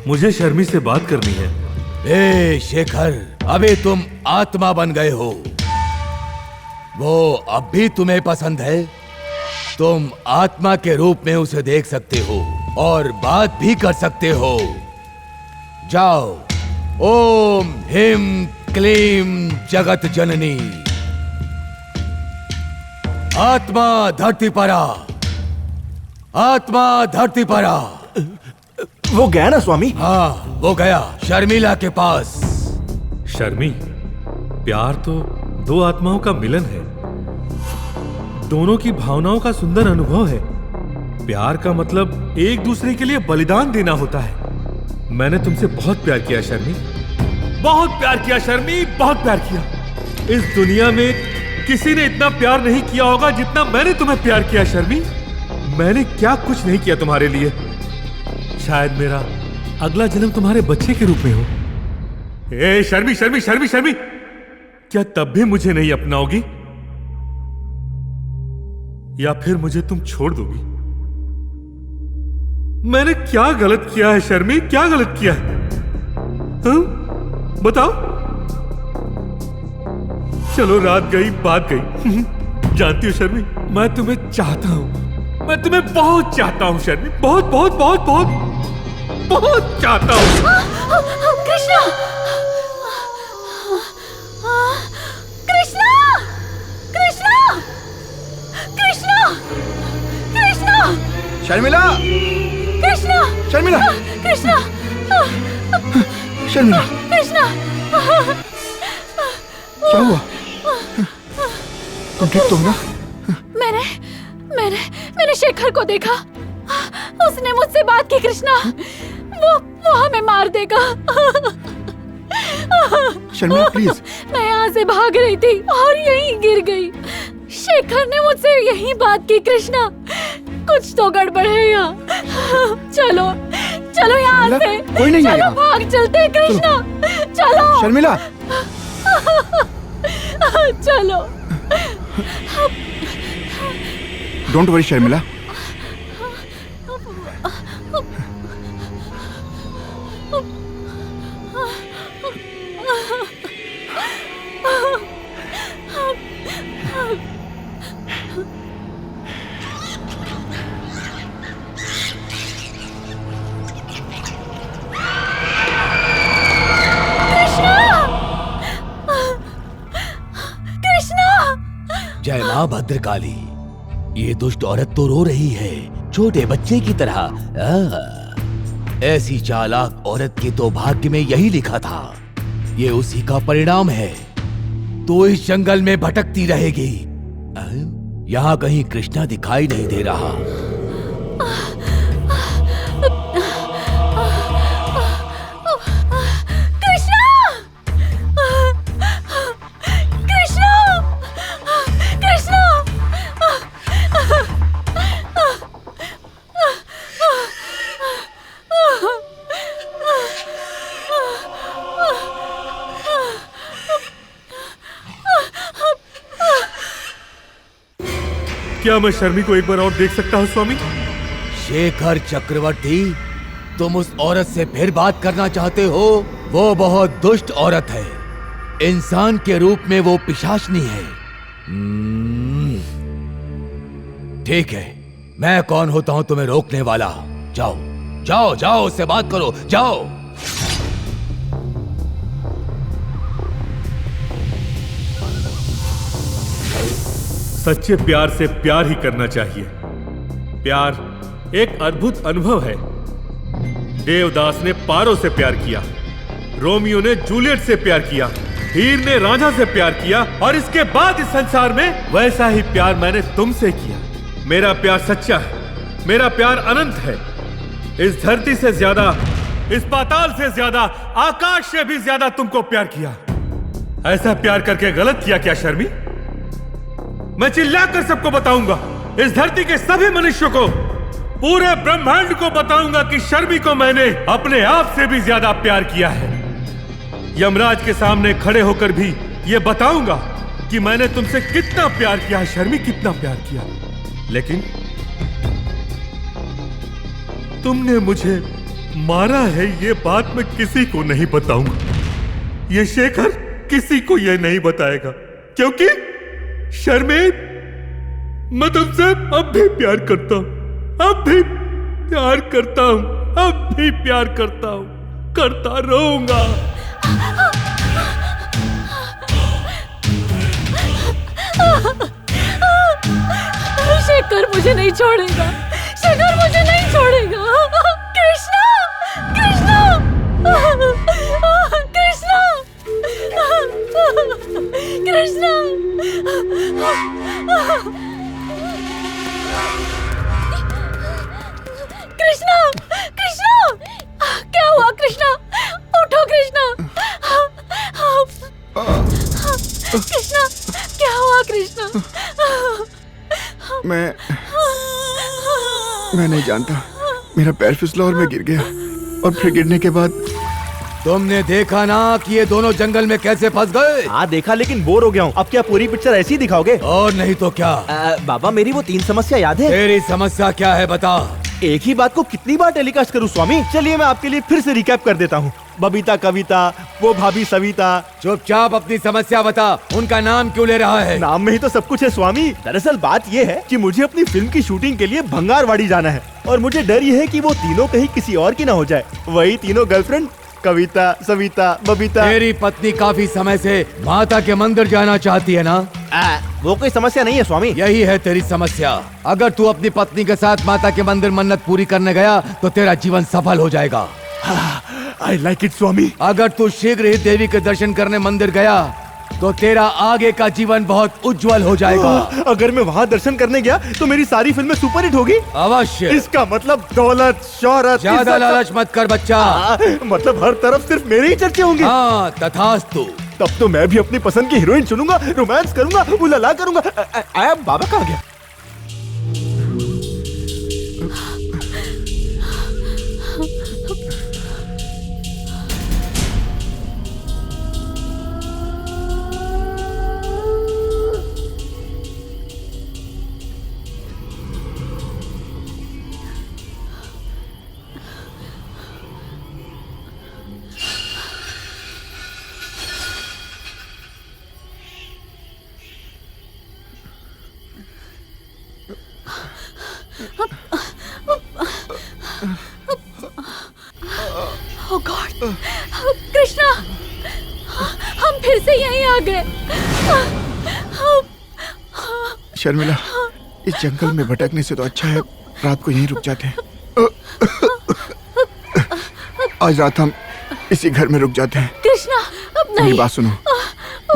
Speaker 2: मुझे शर्मी से बात करनी है।
Speaker 1: ए शेखर, अभी तुम आत्मा बन गए हो। वो अब भी तुम्हें पसंद है। तुम आत्मा के रूप में उसे देख सकते हो और बात भी कर सकते हो। जाओ, ओम ह्रीं क्लीं जगत जननी, आत्मा धरती पर आ, आत्मा धरती पर आ।
Speaker 4: वो गया ना स्वामी?
Speaker 1: हाँ, वो गया शर्मिला के पास।
Speaker 2: शर्मी, प्यार तो दो आत्माओं का मिलन है। दोनों की भावनाओं का सुंदर अनुभव है। प्यार का मतलब एक दूसरे के लिए बलिदान देना होता है। मैंने तुमसे बहुत प्यार किया शर्मी, बहुत प्यार किया शर्मी, बहुत प्यार किया। इस दुनिया में किसी ने इतना प्यार नहीं किया होगा जितना मैंने तुम्हें प्यार किया शर्मी। मैंने क्या कुछ नहीं किया तुम्हारे लिए। शायद मेरा अगला जन्म तुम्हारे बच्चे के रूप में हो। ए शर्मी, शर्मी, शर्मी, शर्मी, क्या तब भी मुझे नहीं अपनाओगी या फिर मुझे तुम छोड़ दोगी? मैंने क्या गलत किया है शर्मी, क्या गलत किया है? बताओ। चलो, रात गई बात गई। जानती हो शर्मी, मैं तुम्हें चाहता हूं। मैं तुम्हें बहुत चाहता हूं शर्मी, बहुत बहुत बहुत बहुत बहुत चाहता हूं।
Speaker 3: कृष्णा, कृष्णा, कृष्णा, कृष्णा, कृष्णा,
Speaker 5: शर्मिला,
Speaker 3: कृष्णा,
Speaker 5: शर्मिला,
Speaker 3: कृष्णा,
Speaker 5: शर्मिला,
Speaker 3: कृष्णा।
Speaker 5: क्या हुआ? तुम ठीक तो हो ना?
Speaker 3: मैंने मैंने मैंने शेखर को देखा। उसने मुझसे बात की कृष्णा। वो हमें मार देगा।
Speaker 5: शर्मिला प्लीज।
Speaker 3: मैं यहाँ से भाग रही थी और यहीं गिर गई। शेखर ने मुझसे यही बात की कृष्णा। कुछ तो गड़बड़ है यहाँ। चलो चलो यहाँ से।
Speaker 5: कोई नहीं
Speaker 3: चलो
Speaker 5: आएगा।
Speaker 3: भाग चलते हैं कृष्णा। चलो
Speaker 5: शर्मिला,
Speaker 3: चलो।
Speaker 5: Don't worry Sharmila.
Speaker 1: जय मां भद्रकाली। ये दुष्ट औरत तो रो रही है, छोटे बच्चे की तरह। ऐसी चालाक औरत के तो भाग्य में यही लिखा था। ये उसी का परिणाम है। तो इस जंगल में भटकती रहेगी। यहाँ कहीं कृष्णा दिखाई नहीं दे रहा।
Speaker 2: क्या मैं शर्मी को एक बार और देख सकता हूँ स्वामी?
Speaker 1: शेखर चक्रवर्ती, तुम उस औरत से फिर बात करना चाहते हो? वो बहुत दुष्ट औरत है। इंसान के रूप में वो पिशाचनी है। ठीक है, मैं कौन होता हूं तुम्हें रोकने वाला? जाओ जाओ जाओ, उससे बात करो, जाओ।
Speaker 2: सच्चे प्यार से प्यार ही करना चाहिए। प्यार एक अद्भुत अनुभव है। देवदास ने पारो से प्यार किया, रोमियो ने जूलियट से प्यार किया, हीर ने रांझा से प्यार किया और इसके बाद इस संसार में वैसा ही प्यार मैंने तुमसे किया। मेरा प्यार सच्चा है, मेरा प्यार अनंत है। इस धरती से ज्यादा, इस पाताल से ज्यादा, आकाश से भी ज्यादा तुमको प्यार किया। ऐसा प्यार करके गलत किया क्या शर्मी? मैं चिल्लाकर सबको बताऊंगा, इस धरती के सभी मनुष्यों को, पूरे ब्रह्मांड को बताऊंगा कि शर्मी को मैंने अपने आप से भी ज्यादा प्यार किया है। यमराज के सामने खड़े होकर भी ये बताऊंगा कि मैंने तुमसे कितना प्यार किया है शर्मी, कितना प्यार किया। लेकिन तुमने मुझे मारा है, ये बात मैं किसी को नहीं बताऊंगा। ये शेखर किसी को ये नहीं बताएगा, क्योंकि शर्मी, मैं तुमसे अब भी प्यार करता हूं, अब भी प्यार करता हूं, अब भी प्यार करता हूं, करता रहूंगा।
Speaker 3: शेखर मुझे नहीं छोड़ेगा, शेखर मुझे नहीं छोड़ेगा। कृष्णा, कृष्णा, कृष्णा, कृष्णा, कृष्णा, कृष्णा, क्या हुआ कृष्णा? उठो कृष्णा, कृष्णा, क्या हुआ कृष्णा?
Speaker 5: मैं नहीं जानता, मेरा पैर फिसला और मैं गिर गया, और फिर गिरने के बाद
Speaker 1: तुमने देखा ना कि ये दोनों जंगल में कैसे फंस गए?
Speaker 4: हाँ देखा, लेकिन बोर हो गया हूँ। अब क्या पूरी पिक्चर ऐसी ही दिखाओगे?
Speaker 1: और नहीं तो क्या।
Speaker 4: बाबा, मेरी वो 3 समस्या याद है?
Speaker 1: तेरी समस्या क्या है बता।
Speaker 4: एक ही बात को कितनी बार टेलीकास्ट करूँ स्वामी? चलिए मैं आपके लिए फिर से रिकैप कर देता हूँ। बबीता, कविता, वो भाभी सविता।
Speaker 1: चुपचाप अपनी समस्या बता, उनका नाम क्यों ले रहा है?
Speaker 4: नाम में ही तो सब कुछ है स्वामी। दरअसल बात ये है कि मुझे अपनी फिल्म की शूटिंग के लिए भंगारवाड़ी जाना है, और मुझे डर ये है कि वो तीनों कहीं किसी और की ना हो जाए। वही तीनों गर्लफ्रेंड, कविता, सविता, बबीता।
Speaker 1: तेरी पत्नी काफी समय से माता के मंदिर जाना चाहती है ना?
Speaker 4: वो कोई समस्या नहीं है स्वामी।
Speaker 1: यही है तेरी समस्या। अगर तू अपनी पत्नी के साथ माता के मंदिर मन्नत पूरी करने गया तो तेरा जीवन सफल हो जाएगा।
Speaker 4: I like it स्वामी।
Speaker 1: अगर तू शीघ्र ही देवी के दर्शन करने मंदिर गया तो तेरा आगे का जीवन बहुत उज्जवल हो जाएगा।
Speaker 4: अगर मैं वहाँ दर्शन करने गया तो मेरी सारी फिल्में सुपरहिट होगी।
Speaker 1: अवश्य।
Speaker 4: इसका मतलब दौलत, शोहरत,
Speaker 1: ज्यादा लालच मत कर बच्चा।
Speaker 4: मतलब हर तरफ सिर्फ मेरे ही चर्चे होंगे।
Speaker 1: हाँ, तथास्तु।
Speaker 4: तब तो मैं भी अपनी पसंद की हीरोइन चुनूंगा, रोमांस करूंगा, उलाला करूंगा। बाबा कहाँ गया?
Speaker 3: Oh God, कृष्णा, हम फिर से यहीं आ गए।
Speaker 5: शर्मिला, इस जंगल में भटकने से तो अच्छा है रात को यहीं रुक जाते हैं। आज रात हम इसी घर में रुक जाते हैं।
Speaker 3: कृष्णा, अब नहीं।
Speaker 5: मेरी बात सुनो,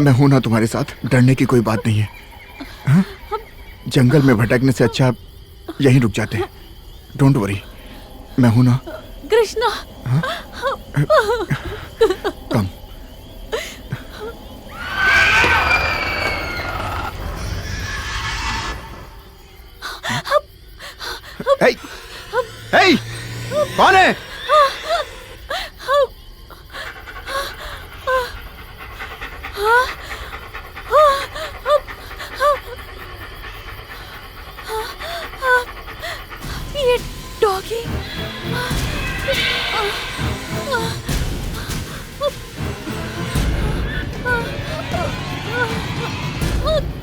Speaker 5: मैं हूं ना तुम्हारे साथ, डरने की कोई बात नहीं है। हा? जंगल में भटकने से अच्छा यहीं रुक जाते हैं। डोंट वरी, मैं हूं ना।
Speaker 3: कृष्णा,
Speaker 5: कम। हे, हे, कौन है?
Speaker 3: ये डॉगी।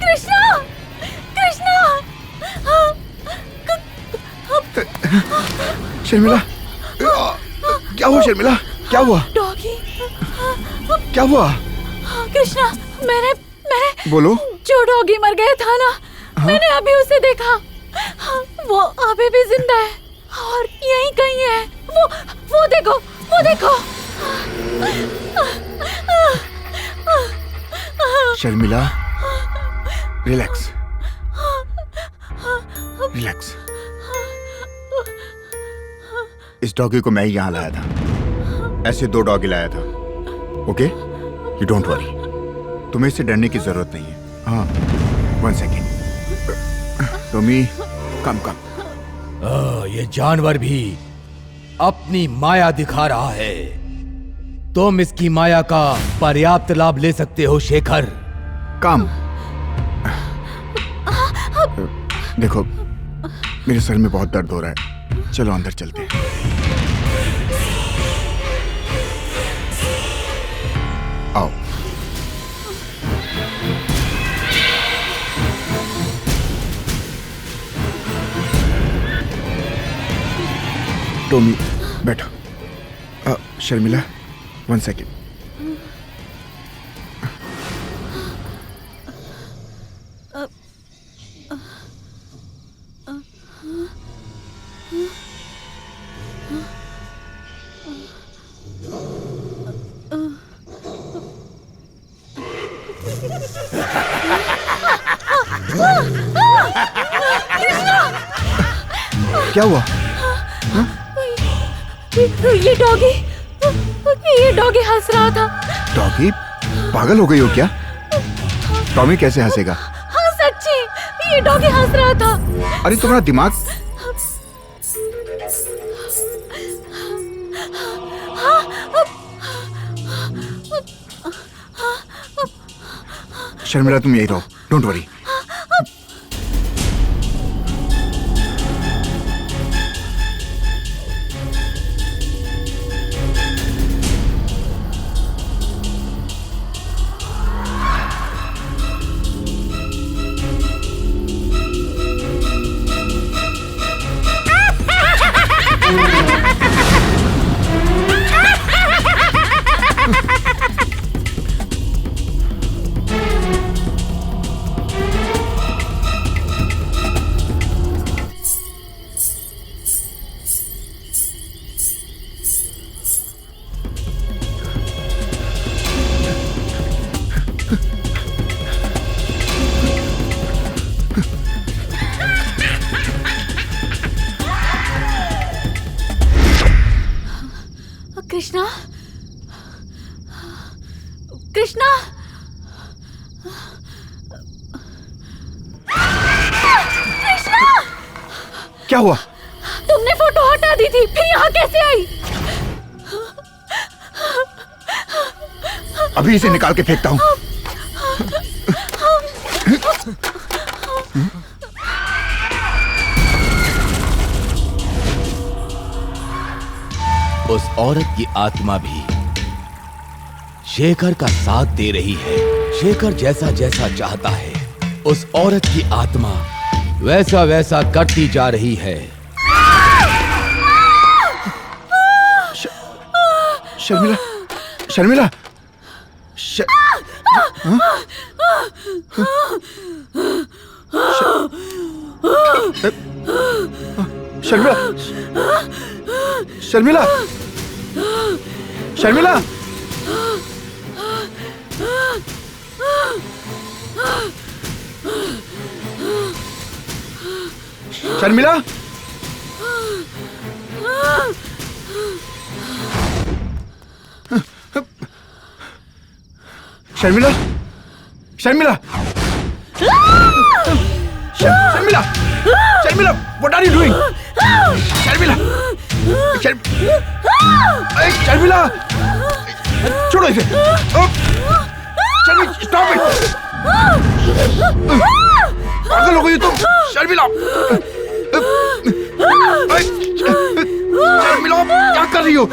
Speaker 3: कृष्णा, कृष्णा,
Speaker 5: शर्मिला, क्या हुआ शर्मिला? क्या हुआ?
Speaker 3: डॉगी।
Speaker 5: क्या हुआ?
Speaker 3: कृष्णा, मैंने
Speaker 5: बोलो।
Speaker 3: जो डॉगी मर गया था ना, मैंने अभी उसे देखा। वो अभी भी जिंदा है और यहीं कहीं है। वो देखो, वो देखो।
Speaker 5: Sharmila, relax, relax. इस डॉगी को मैं ही यहाँ लाया था। ऐसे 2 डॉगी लाया था। Okay, you don't worry. तुम्हें इससे डरने की जरूरत नहीं है। हाँ, 1 सेकेंड। टॉमी, कम कम।
Speaker 1: ये जानवर भी अपनी माया दिखा रहा है। तुम इसकी माया का पर्याप्त लाभ ले सकते हो शेखर।
Speaker 5: कम। देखो, मेरे सर में बहुत दर्द हो रहा है। चलो अंदर चलते हैं। आओ। टॉमी, बैठो। शर्मिला, 1 सेकेंड। क्या हुआ?
Speaker 3: ये डॉगी हंस रहा था।
Speaker 5: डॉगी? पागल हो गई हो क्या? टॉमी कैसे हंसेगा?
Speaker 3: हाँ सच्ची, ये डॉगी हंस रहा था।
Speaker 5: अरे तुम्हारा दिमाग। शर्मिला, तुम यही रहो, डोंट वरी।
Speaker 3: कृष्णा, कृष्णा, कृष्णा!
Speaker 5: क्या हुआ?
Speaker 3: तुमने फोटो हटा दी थी, फिर यहाँ कैसे आई?
Speaker 5: अभी इसे निकाल के फेंकता हूँ।
Speaker 1: उस औरत की आत्मा भी शेखर का साथ दे रही है। शेखर जैसा जैसा चाहता है, उस औरत की आत्मा वैसा वैसा करती जा रही है।
Speaker 5: Sharmila, Sharmila, Sharmila, Sharmila, Sharmila, Sharmila, Sharmila, Sharmila, Sharmila, Sharmila, what are you doing? Sharmila, Sharmila, छोड़ो इसे। Sharmila, stop it! पागल हो गई तुम, शर्मिला। शर्मिला, क्या कर रही हो?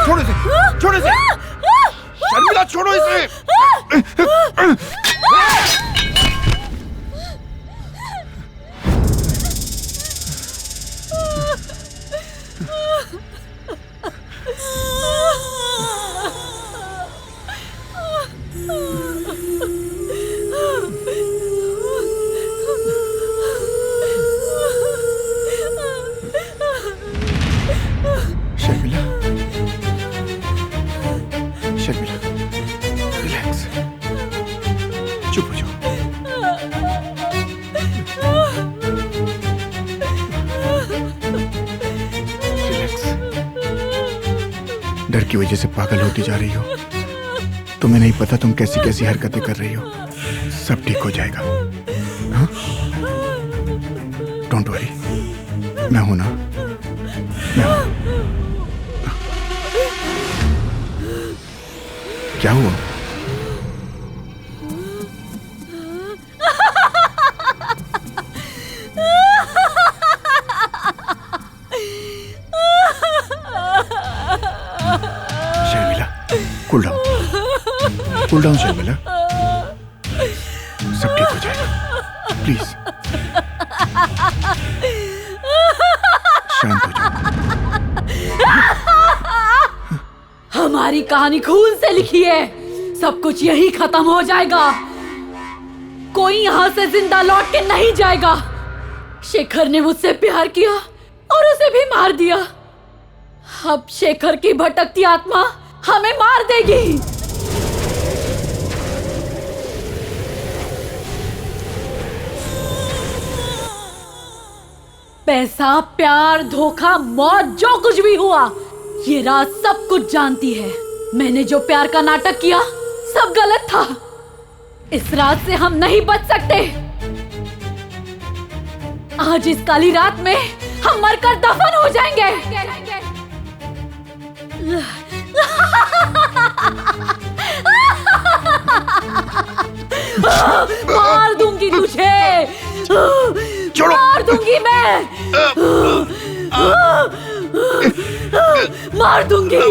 Speaker 5: छोड़ो इसे, छोड़ो इसे। शर्मिला, छोड़ो इसे। शर्मिला, शर्मिला, रिलैक्स। डर की वजह से पागल होती जा रही हो। तुम्हें नहीं पता तुम कैसी कैसी हरकतें कर रही हो। सब ठीक हो जाएगा। हाँ? डोंट वरी, मैं हूं ना, मैं हूं। क्या हुआ? शर्मिला, कूल डाउन शर्मिला, सब ठीक हो जाएगा। प्लीज शांत हो जाओ।
Speaker 3: हमारी कहानी खून से लिखी है, सब कुछ यही खत्म हो जाएगा। कोई यहाँ से जिंदा लौट के नहीं जाएगा। शेखर ने मुझसे प्यार किया और उसे भी मार दिया। अब शेखर की भटकती आत्मा हमें मार देगी। पैसा, प्यार, धोखा, मौत, जो कुछ भी हुआ, ये रात सब कुछ जानती है। मैंने जो प्यार का नाटक किया सब गलत था। इस रात से हम नहीं बच सकते। आज इस काली रात में हम मरकर दफन हो जाएंगे। मार दूंगी तुझे, मार दूंगी मैं, मार दूंगी।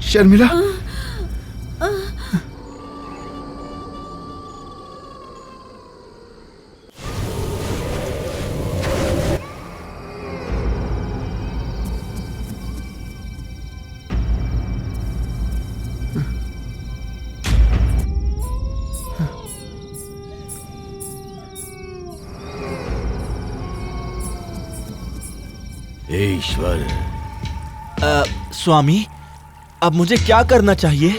Speaker 5: शर्मिला,
Speaker 1: ईश्वर,
Speaker 4: स्वामी, अब मुझे क्या करना चाहिए?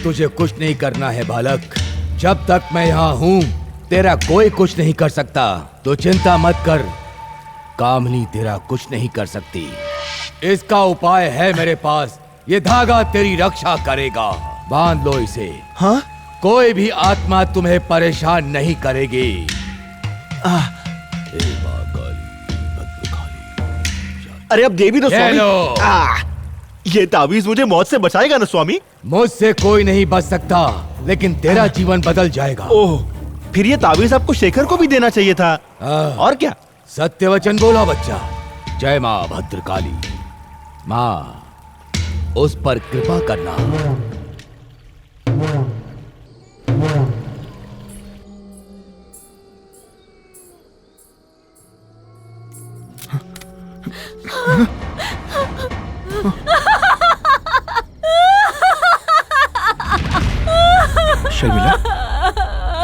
Speaker 1: तुझे कुछ नहीं करना है बालक। जब तक मैं यहाँ हूँ तेरा कोई कुछ नहीं कर सकता। तो चिंता मत कर, कामनी तेरा कुछ नहीं कर सकती। इसका उपाय है मेरे पास। ये धागा तेरी रक्षा करेगा। बांध लो इसे।
Speaker 4: हाँ?
Speaker 1: कोई भी आत्मा तुम्हें परेशान नहीं करेगी।
Speaker 4: अरे अब दे भी दो स्वामी।
Speaker 1: लो।
Speaker 4: ये ताबीज मुझे मौत से बचाएगा ना स्वामी?
Speaker 1: मुझसे कोई नहीं बच सकता, लेकिन तेरा जीवन बदल जाएगा।
Speaker 4: ओह, फिर ये ताबीज आपको शेखर को भी देना चाहिए था। और क्या?
Speaker 1: सत्य वचन बोला बच्चा। जय माँ भद्रकाली। माँ, उस पर कृपा करना।
Speaker 5: शर्मिला,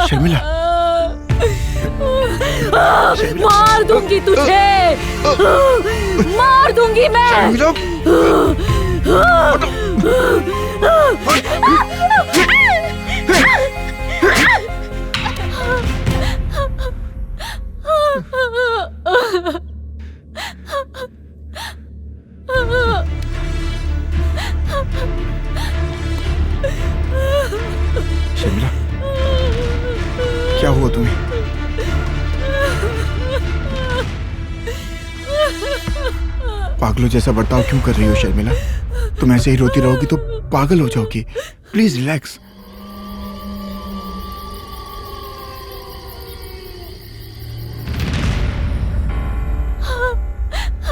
Speaker 5: शर्मिला,
Speaker 3: मार दूंगी तुझे, मार दूंगी मैं।
Speaker 5: शर्मिला, क्या हुआ तुम्हें? पागलों जैसा बर्ताव क्यों कर रही हो शर्मिला? तुम ऐसे ही रोती रहोगी तो पागल हो जाओगी। Please relax.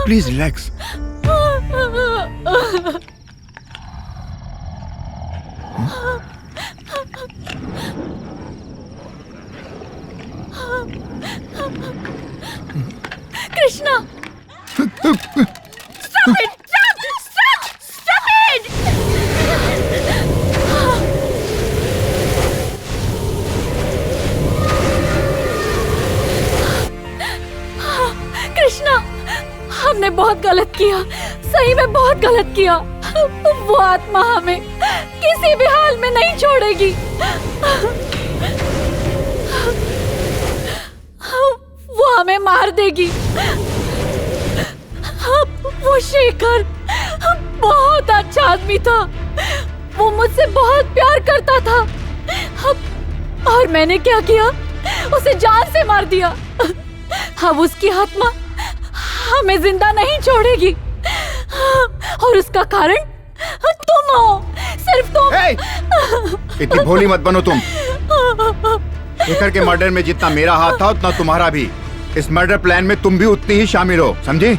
Speaker 5: Please relax.
Speaker 3: Krishna, stop it! Stop it! Krishna, हमने बहुत गलत किया, सही में बहुत गलत किया। वो आत्मा हमें किसी भी हाल में नहीं छोड़ेगी। वो हमें मार देगी। वो शेखर बहुत अच्छा आदमी था। वो मुझसे बहुत प्यार करता था और मैंने क्या किया, उसे जान से मार दिया। अब उसकी आत्मा हमें जिंदा नहीं छोड़ेगी और उसका कारण तुम हो, सिर्फ तुम।
Speaker 5: इतनी भोली मत बनो तुम। शेखर के मर्डर में जितना मेरा हाथ था उतना तुम्हारा भी। इस मर्डर प्लान में तुम भी उतनी ही शामिल हो, समझे?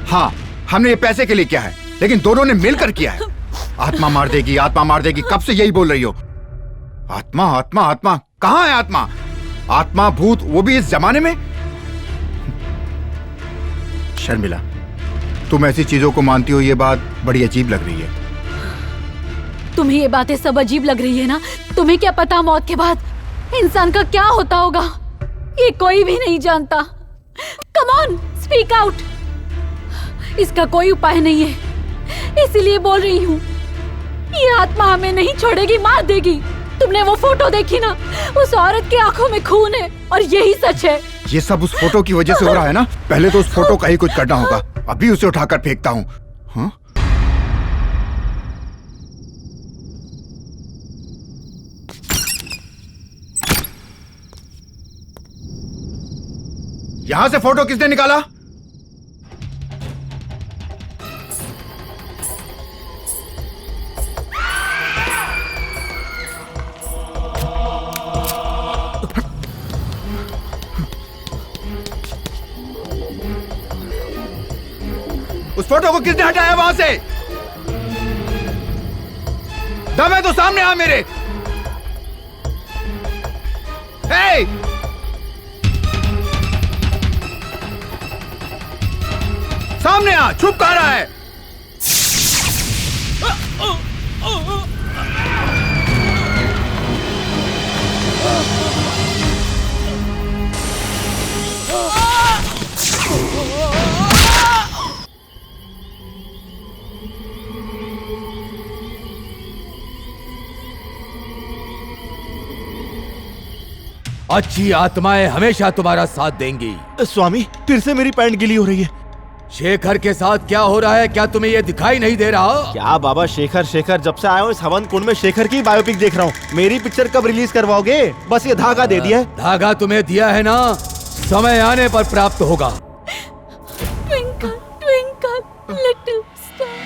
Speaker 5: हाँ, हमने ये पैसे के लिए किया है, लेकिन दोनों ने मिलकर किया है। आत्मा मार देगी, आत्मा मार देगी, कब से यही बोल रही हो? आत्मा आत्मा आत्मा कहाँ है? आत्मा आत्मा भूत, वो भी इस जमाने में? शर्मिला, तुम ऐसी चीजों को मानती हो, ये बात बड़ी अजीब लग रही है।
Speaker 3: तुम्हें ये बातें सब अजीब लग रही है ना? तुम्हें क्या पता मौत के बाद इंसान का क्या होता होगा? ये कोई भी नहीं जानता। Come on, speak out. इसका कोई उपाय नहीं है, इसीलिए बोल रही हूँ। ये आत्मा हमें नहीं छोड़ेगी, मार देगी। तुमने वो फोटो देखी ना? उस औरत की आंखों में खून है और यही सच है।
Speaker 5: ये सब उस फोटो की वजह से हो रहा है ना? पहले तो उस फोटो का ही कुछ करना होगा। अभी उसे उठाकर फेंकता हूँ। हाँ? यहां से फोटो किसने निकाला? उस फोटो को किसने हटाया वहां से? दम है तो सामने आ मेरे। हे! सामने आ, छुप कहाँ रहा है?
Speaker 1: अच्छी आत्माएं हमेशा तुम्हारा साथ देंगी।
Speaker 4: स्वामी, फिर से मेरी पैंट गीली हो रही है।
Speaker 1: शेखर के साथ क्या हो रहा है, क्या तुम्हें ये दिखाई नहीं दे रहा?
Speaker 4: क्या बाबा, शेखर शेखर, जब से आया हूँ इस हवन कुंड में शेखर की बायोपिक देख रहा हूँ। मेरी पिक्चर कब रिलीज करवाओगे? बस ये धागा दे दिया है।
Speaker 1: धागा तुम्हें दिया है ना, समय आने पर प्राप्त होगा।
Speaker 3: Twinkle, twinkle, little star.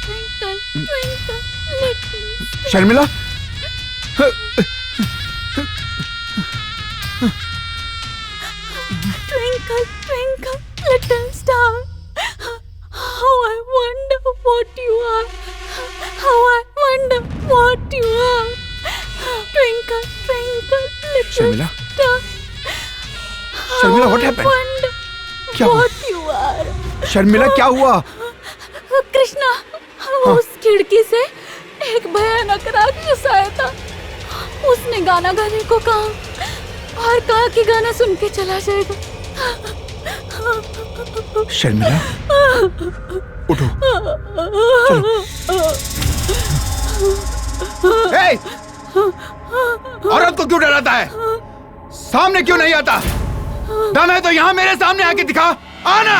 Speaker 3: Twinkle, twinkle, little star.
Speaker 5: Sharmila,
Speaker 3: Twinkle, twinkle, little star. How I wonder what you are. How I wonder what you are. Twinkle, twinkle, little
Speaker 5: Sharmila?
Speaker 3: star.
Speaker 5: Sharmila,
Speaker 3: How
Speaker 5: what
Speaker 3: I
Speaker 5: happened?
Speaker 3: wonder
Speaker 5: क्या हुआ?
Speaker 3: what you are.
Speaker 5: शर्मिला क्या हुआ?
Speaker 3: कृष्णा, उस खिड़की से एक भयानक राक्षस आया था। उसने गाना गाने को कहा और कहा कि गाना सुन के चला जाएगा।
Speaker 5: शर्मिला, उठो, चलो। हे! औरत को क्यों डराता है? सामने क्यों नहीं आता? दम है तो यहाँ मेरे सामने आके दिखा। आना।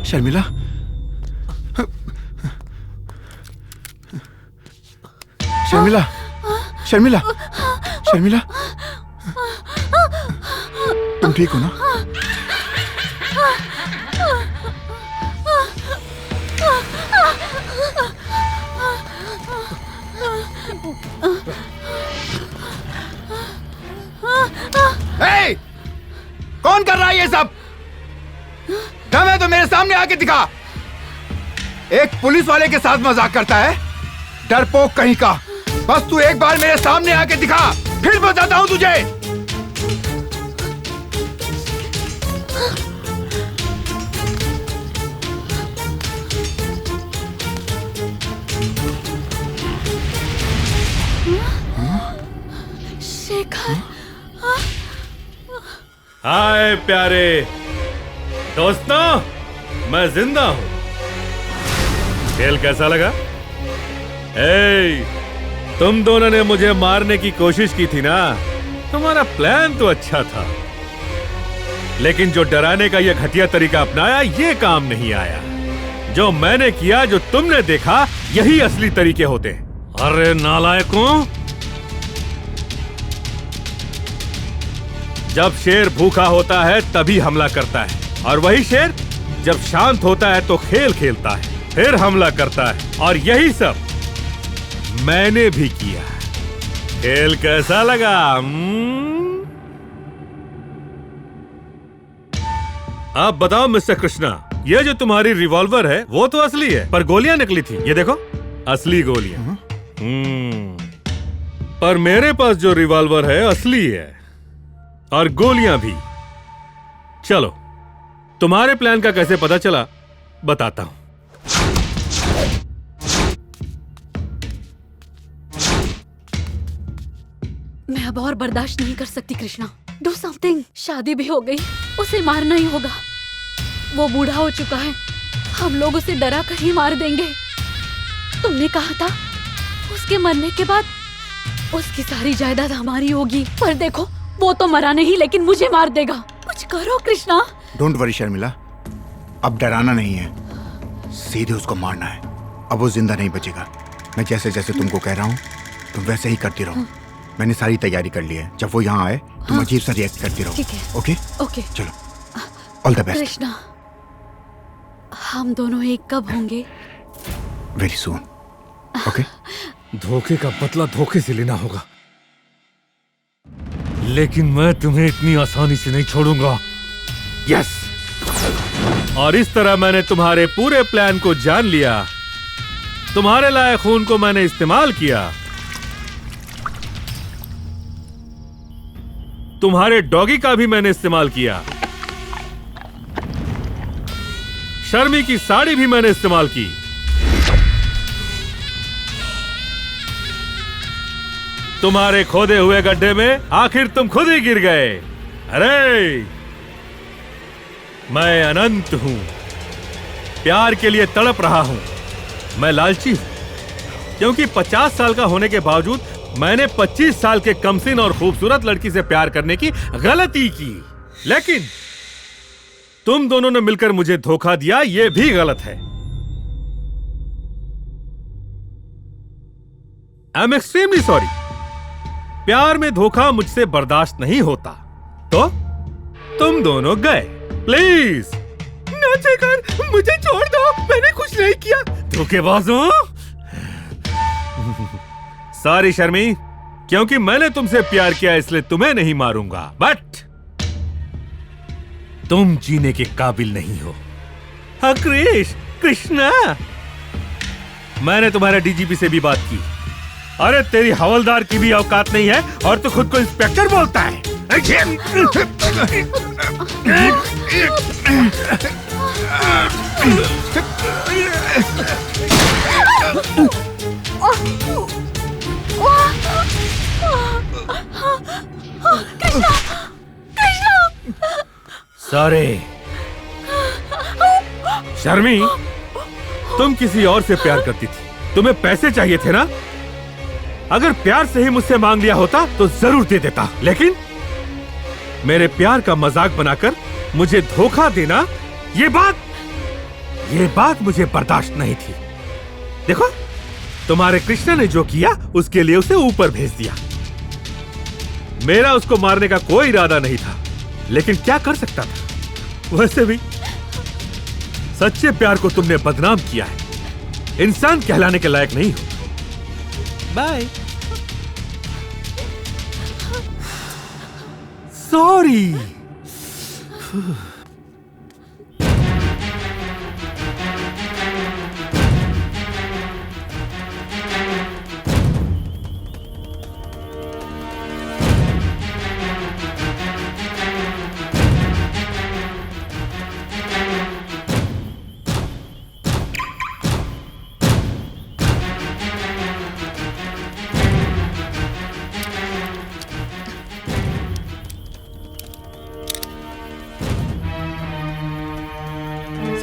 Speaker 5: शर्मिला, शर्मिला, शर्मिला, शर्मिला, तुम ठीक हो ना? हे! कौन कर रहा है ये सब? दम है तो मेरे सामने आके दिखा। एक पुलिस वाले के साथ मजाक करता है? डरपोक कहीं का। बस तू एक बार मेरे सामने आके दिखा, फिर बताता हूँ तुझे।
Speaker 3: शेखर।
Speaker 2: हाय प्यारे दोस्तों, मैं जिंदा हूं। खेल कैसा लगा? तुम दोनों ने मुझे मारने की कोशिश की थी ना। तुम्हारा प्लान तो अच्छा था, लेकिन जो डराने का यह घटिया तरीका अपनाया, ये काम नहीं आया। जो मैंने किया, जो तुमने देखा, यही असली तरीके होते हैं। अरे नालायकों, जब शेर भूखा होता है तभी हमला करता है, और वही शेर जब शांत होता है तो खेल खेलता है, फिर हमला करता है। और यही सब मैंने भी किया। खेल कैसा लगा? आप बताओ मिस्टर कृष्णा, ये जो तुम्हारी रिवॉल्वर है वो तो असली है, पर गोलियां नकली थी। ये देखो, असली गोलियां। पर मेरे पास जो रिवॉल्वर है असली है, और गोलियां भी। चलो, तुम्हारे प्लान का कैसे पता चला बताता हूं।
Speaker 3: मैं अब और बर्दाश्त नहीं कर सकती कृष्णा। Do something. शादी भी हो गई, उसे मारना ही होगा। वो बूढ़ा हो चुका है, हम लोग उसे डरा कर ही मार देंगे। तुमने कहा था उसके मरने के बाद उसकी सारी जायदाद हमारी होगी, पर देखो वो तो मरा नहीं, लेकिन मुझे मार देगा। कुछ करो कृष्णा।
Speaker 5: डोंट वरी शर्मिला, अब डराना नहीं है, सीधे उसको मारना है। अब वो जिंदा नहीं बचेगा। मैं जैसे जैसे तुमको कह रहा हूँ तुम वैसे ही करती रहो। मैंने सारी तैयारी कर ली है। जब वो यहाँ आए तुम अजीब सा रिएक्ट करती रहो।
Speaker 3: ठीक है।
Speaker 5: Okay
Speaker 3: okay.
Speaker 5: चलो, ऑल द बेस्ट।
Speaker 3: कृष्णा, हम दोनों एक कब होंगे?
Speaker 5: Very soon. ओके।
Speaker 2: धोखे का बदला धोखे से लेना होगा, लेकिन मैं तुम्हें इतनी आसानी से नहीं छोड़ूंगा। यस। और इस तरह मैंने तुम्हारे पूरे प्लान को जान लिया। तुम्हारे लाए खून को मैंने इस्तेमाल किया। तुम्हारे डॉगी का भी मैंने इस्तेमाल किया। शर्मी की साड़ी भी मैंने इस्तेमाल की। तुम्हारे खोदे हुए गड्ढे में आखिर तुम खुद ही गिर गए। अरे, मैं अनंत हूं, प्यार के लिए तड़प रहा हूं। मैं लालची हूं, क्योंकि 50 साल का होने के बावजूद मैंने 25 साल के कमसिन और खूबसूरत लड़की से प्यार करने की गलती की। लेकिन तुम दोनों ने मिलकर मुझे धोखा दिया, यह भी गलत है। I am extremely sorry. प्यार में धोखा मुझसे बर्दाश्त नहीं होता, तो तुम दोनों गए। प्लीज ना शेखर, मुझे छोड़ दो, मैंने कुछ नहीं किया। धोखेबाजों। सॉरी शर्मी, क्योंकि मैंने तुमसे प्यार किया इसलिए तुम्हें नहीं मारूंगा, बट तुम जीने के काबिल नहीं हो। हाँ कृष्णा, मैंने तुम्हारे डीजीपी से भी बात की। अरे तेरी हवलदार की भी औकात नहीं है और तू खुद को इंस्पेक्टर बोलता है। सॉरी शर्मी, तुम किसी और से प्यार करती थी, तुम्हें पैसे चाहिए थे ना? अगर प्यार से ही मुझसे मांग लिया होता तो जरूर दे देता, लेकिन मेरे प्यार का मजाक बनाकर मुझे धोखा देना, ये बात मुझे बर्दाश्त नहीं थी। देखो, तुम्हारे कृष्णा ने जो किया उसके लिए उसे ऊपर भेज दिया। मेरा उसको मारने का कोई इरादा नहीं था, लेकिन क्या कर सकता था। वैसे भी सच्चे प्यार को तुमने बदनाम किया है, इंसान कहलाने के लायक नहीं हो। बाय। सॉरी।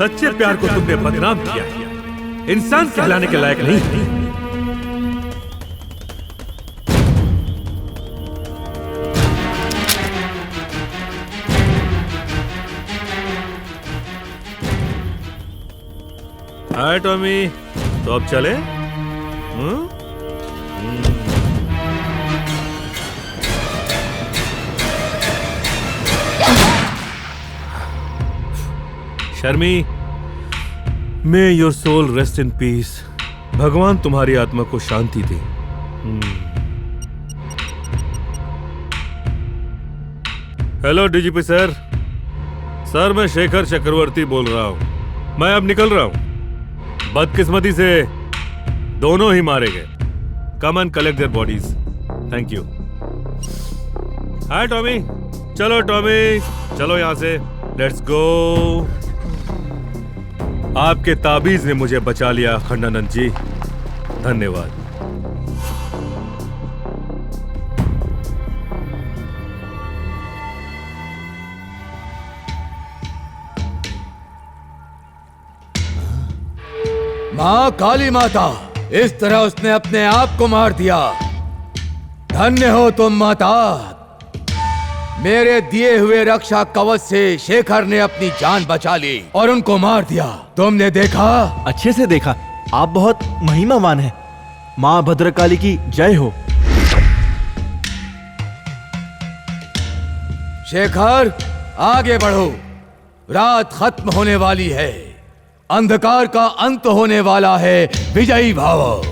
Speaker 2: सच्चे प्यार को तुमने बदनाम किया है। इंसान कहलाने के लायक नहीं। हाय टॉमी, तो अब चले? Sharmi, may your soul rest in peace. भगवान तुम्हारी आत्मा को शांति दे। Hello DGP sir. सर, मैं शेखर चक्रवर्ती बोल रहा हूं। मैं अब निकल रहा हूं। बदकिस्मती से दोनों ही मारे गए। Come and collect their bodies. Thank you. Hi Tommy. चलो टॉमी, चलो यहां से। Let's go. आपके ताबीज ने मुझे बचा लिया खंडानंद जी, धन्यवाद।
Speaker 1: माँ काली माता, इस तरह उसने अपने आप को मार दिया। धन्य हो तुम माता। मेरे दिए हुए रक्षा कवच से शेखर ने अपनी जान बचा ली और उनको मार दिया। तुमने देखा?
Speaker 4: अच्छे से देखा। आप बहुत महिमावान हैं। माँ भद्रकाली की जय हो।
Speaker 1: शेखर, आगे बढ़ो। रात खत्म होने वाली है। अंधकार का अंत होने वाला है। विजयी भव।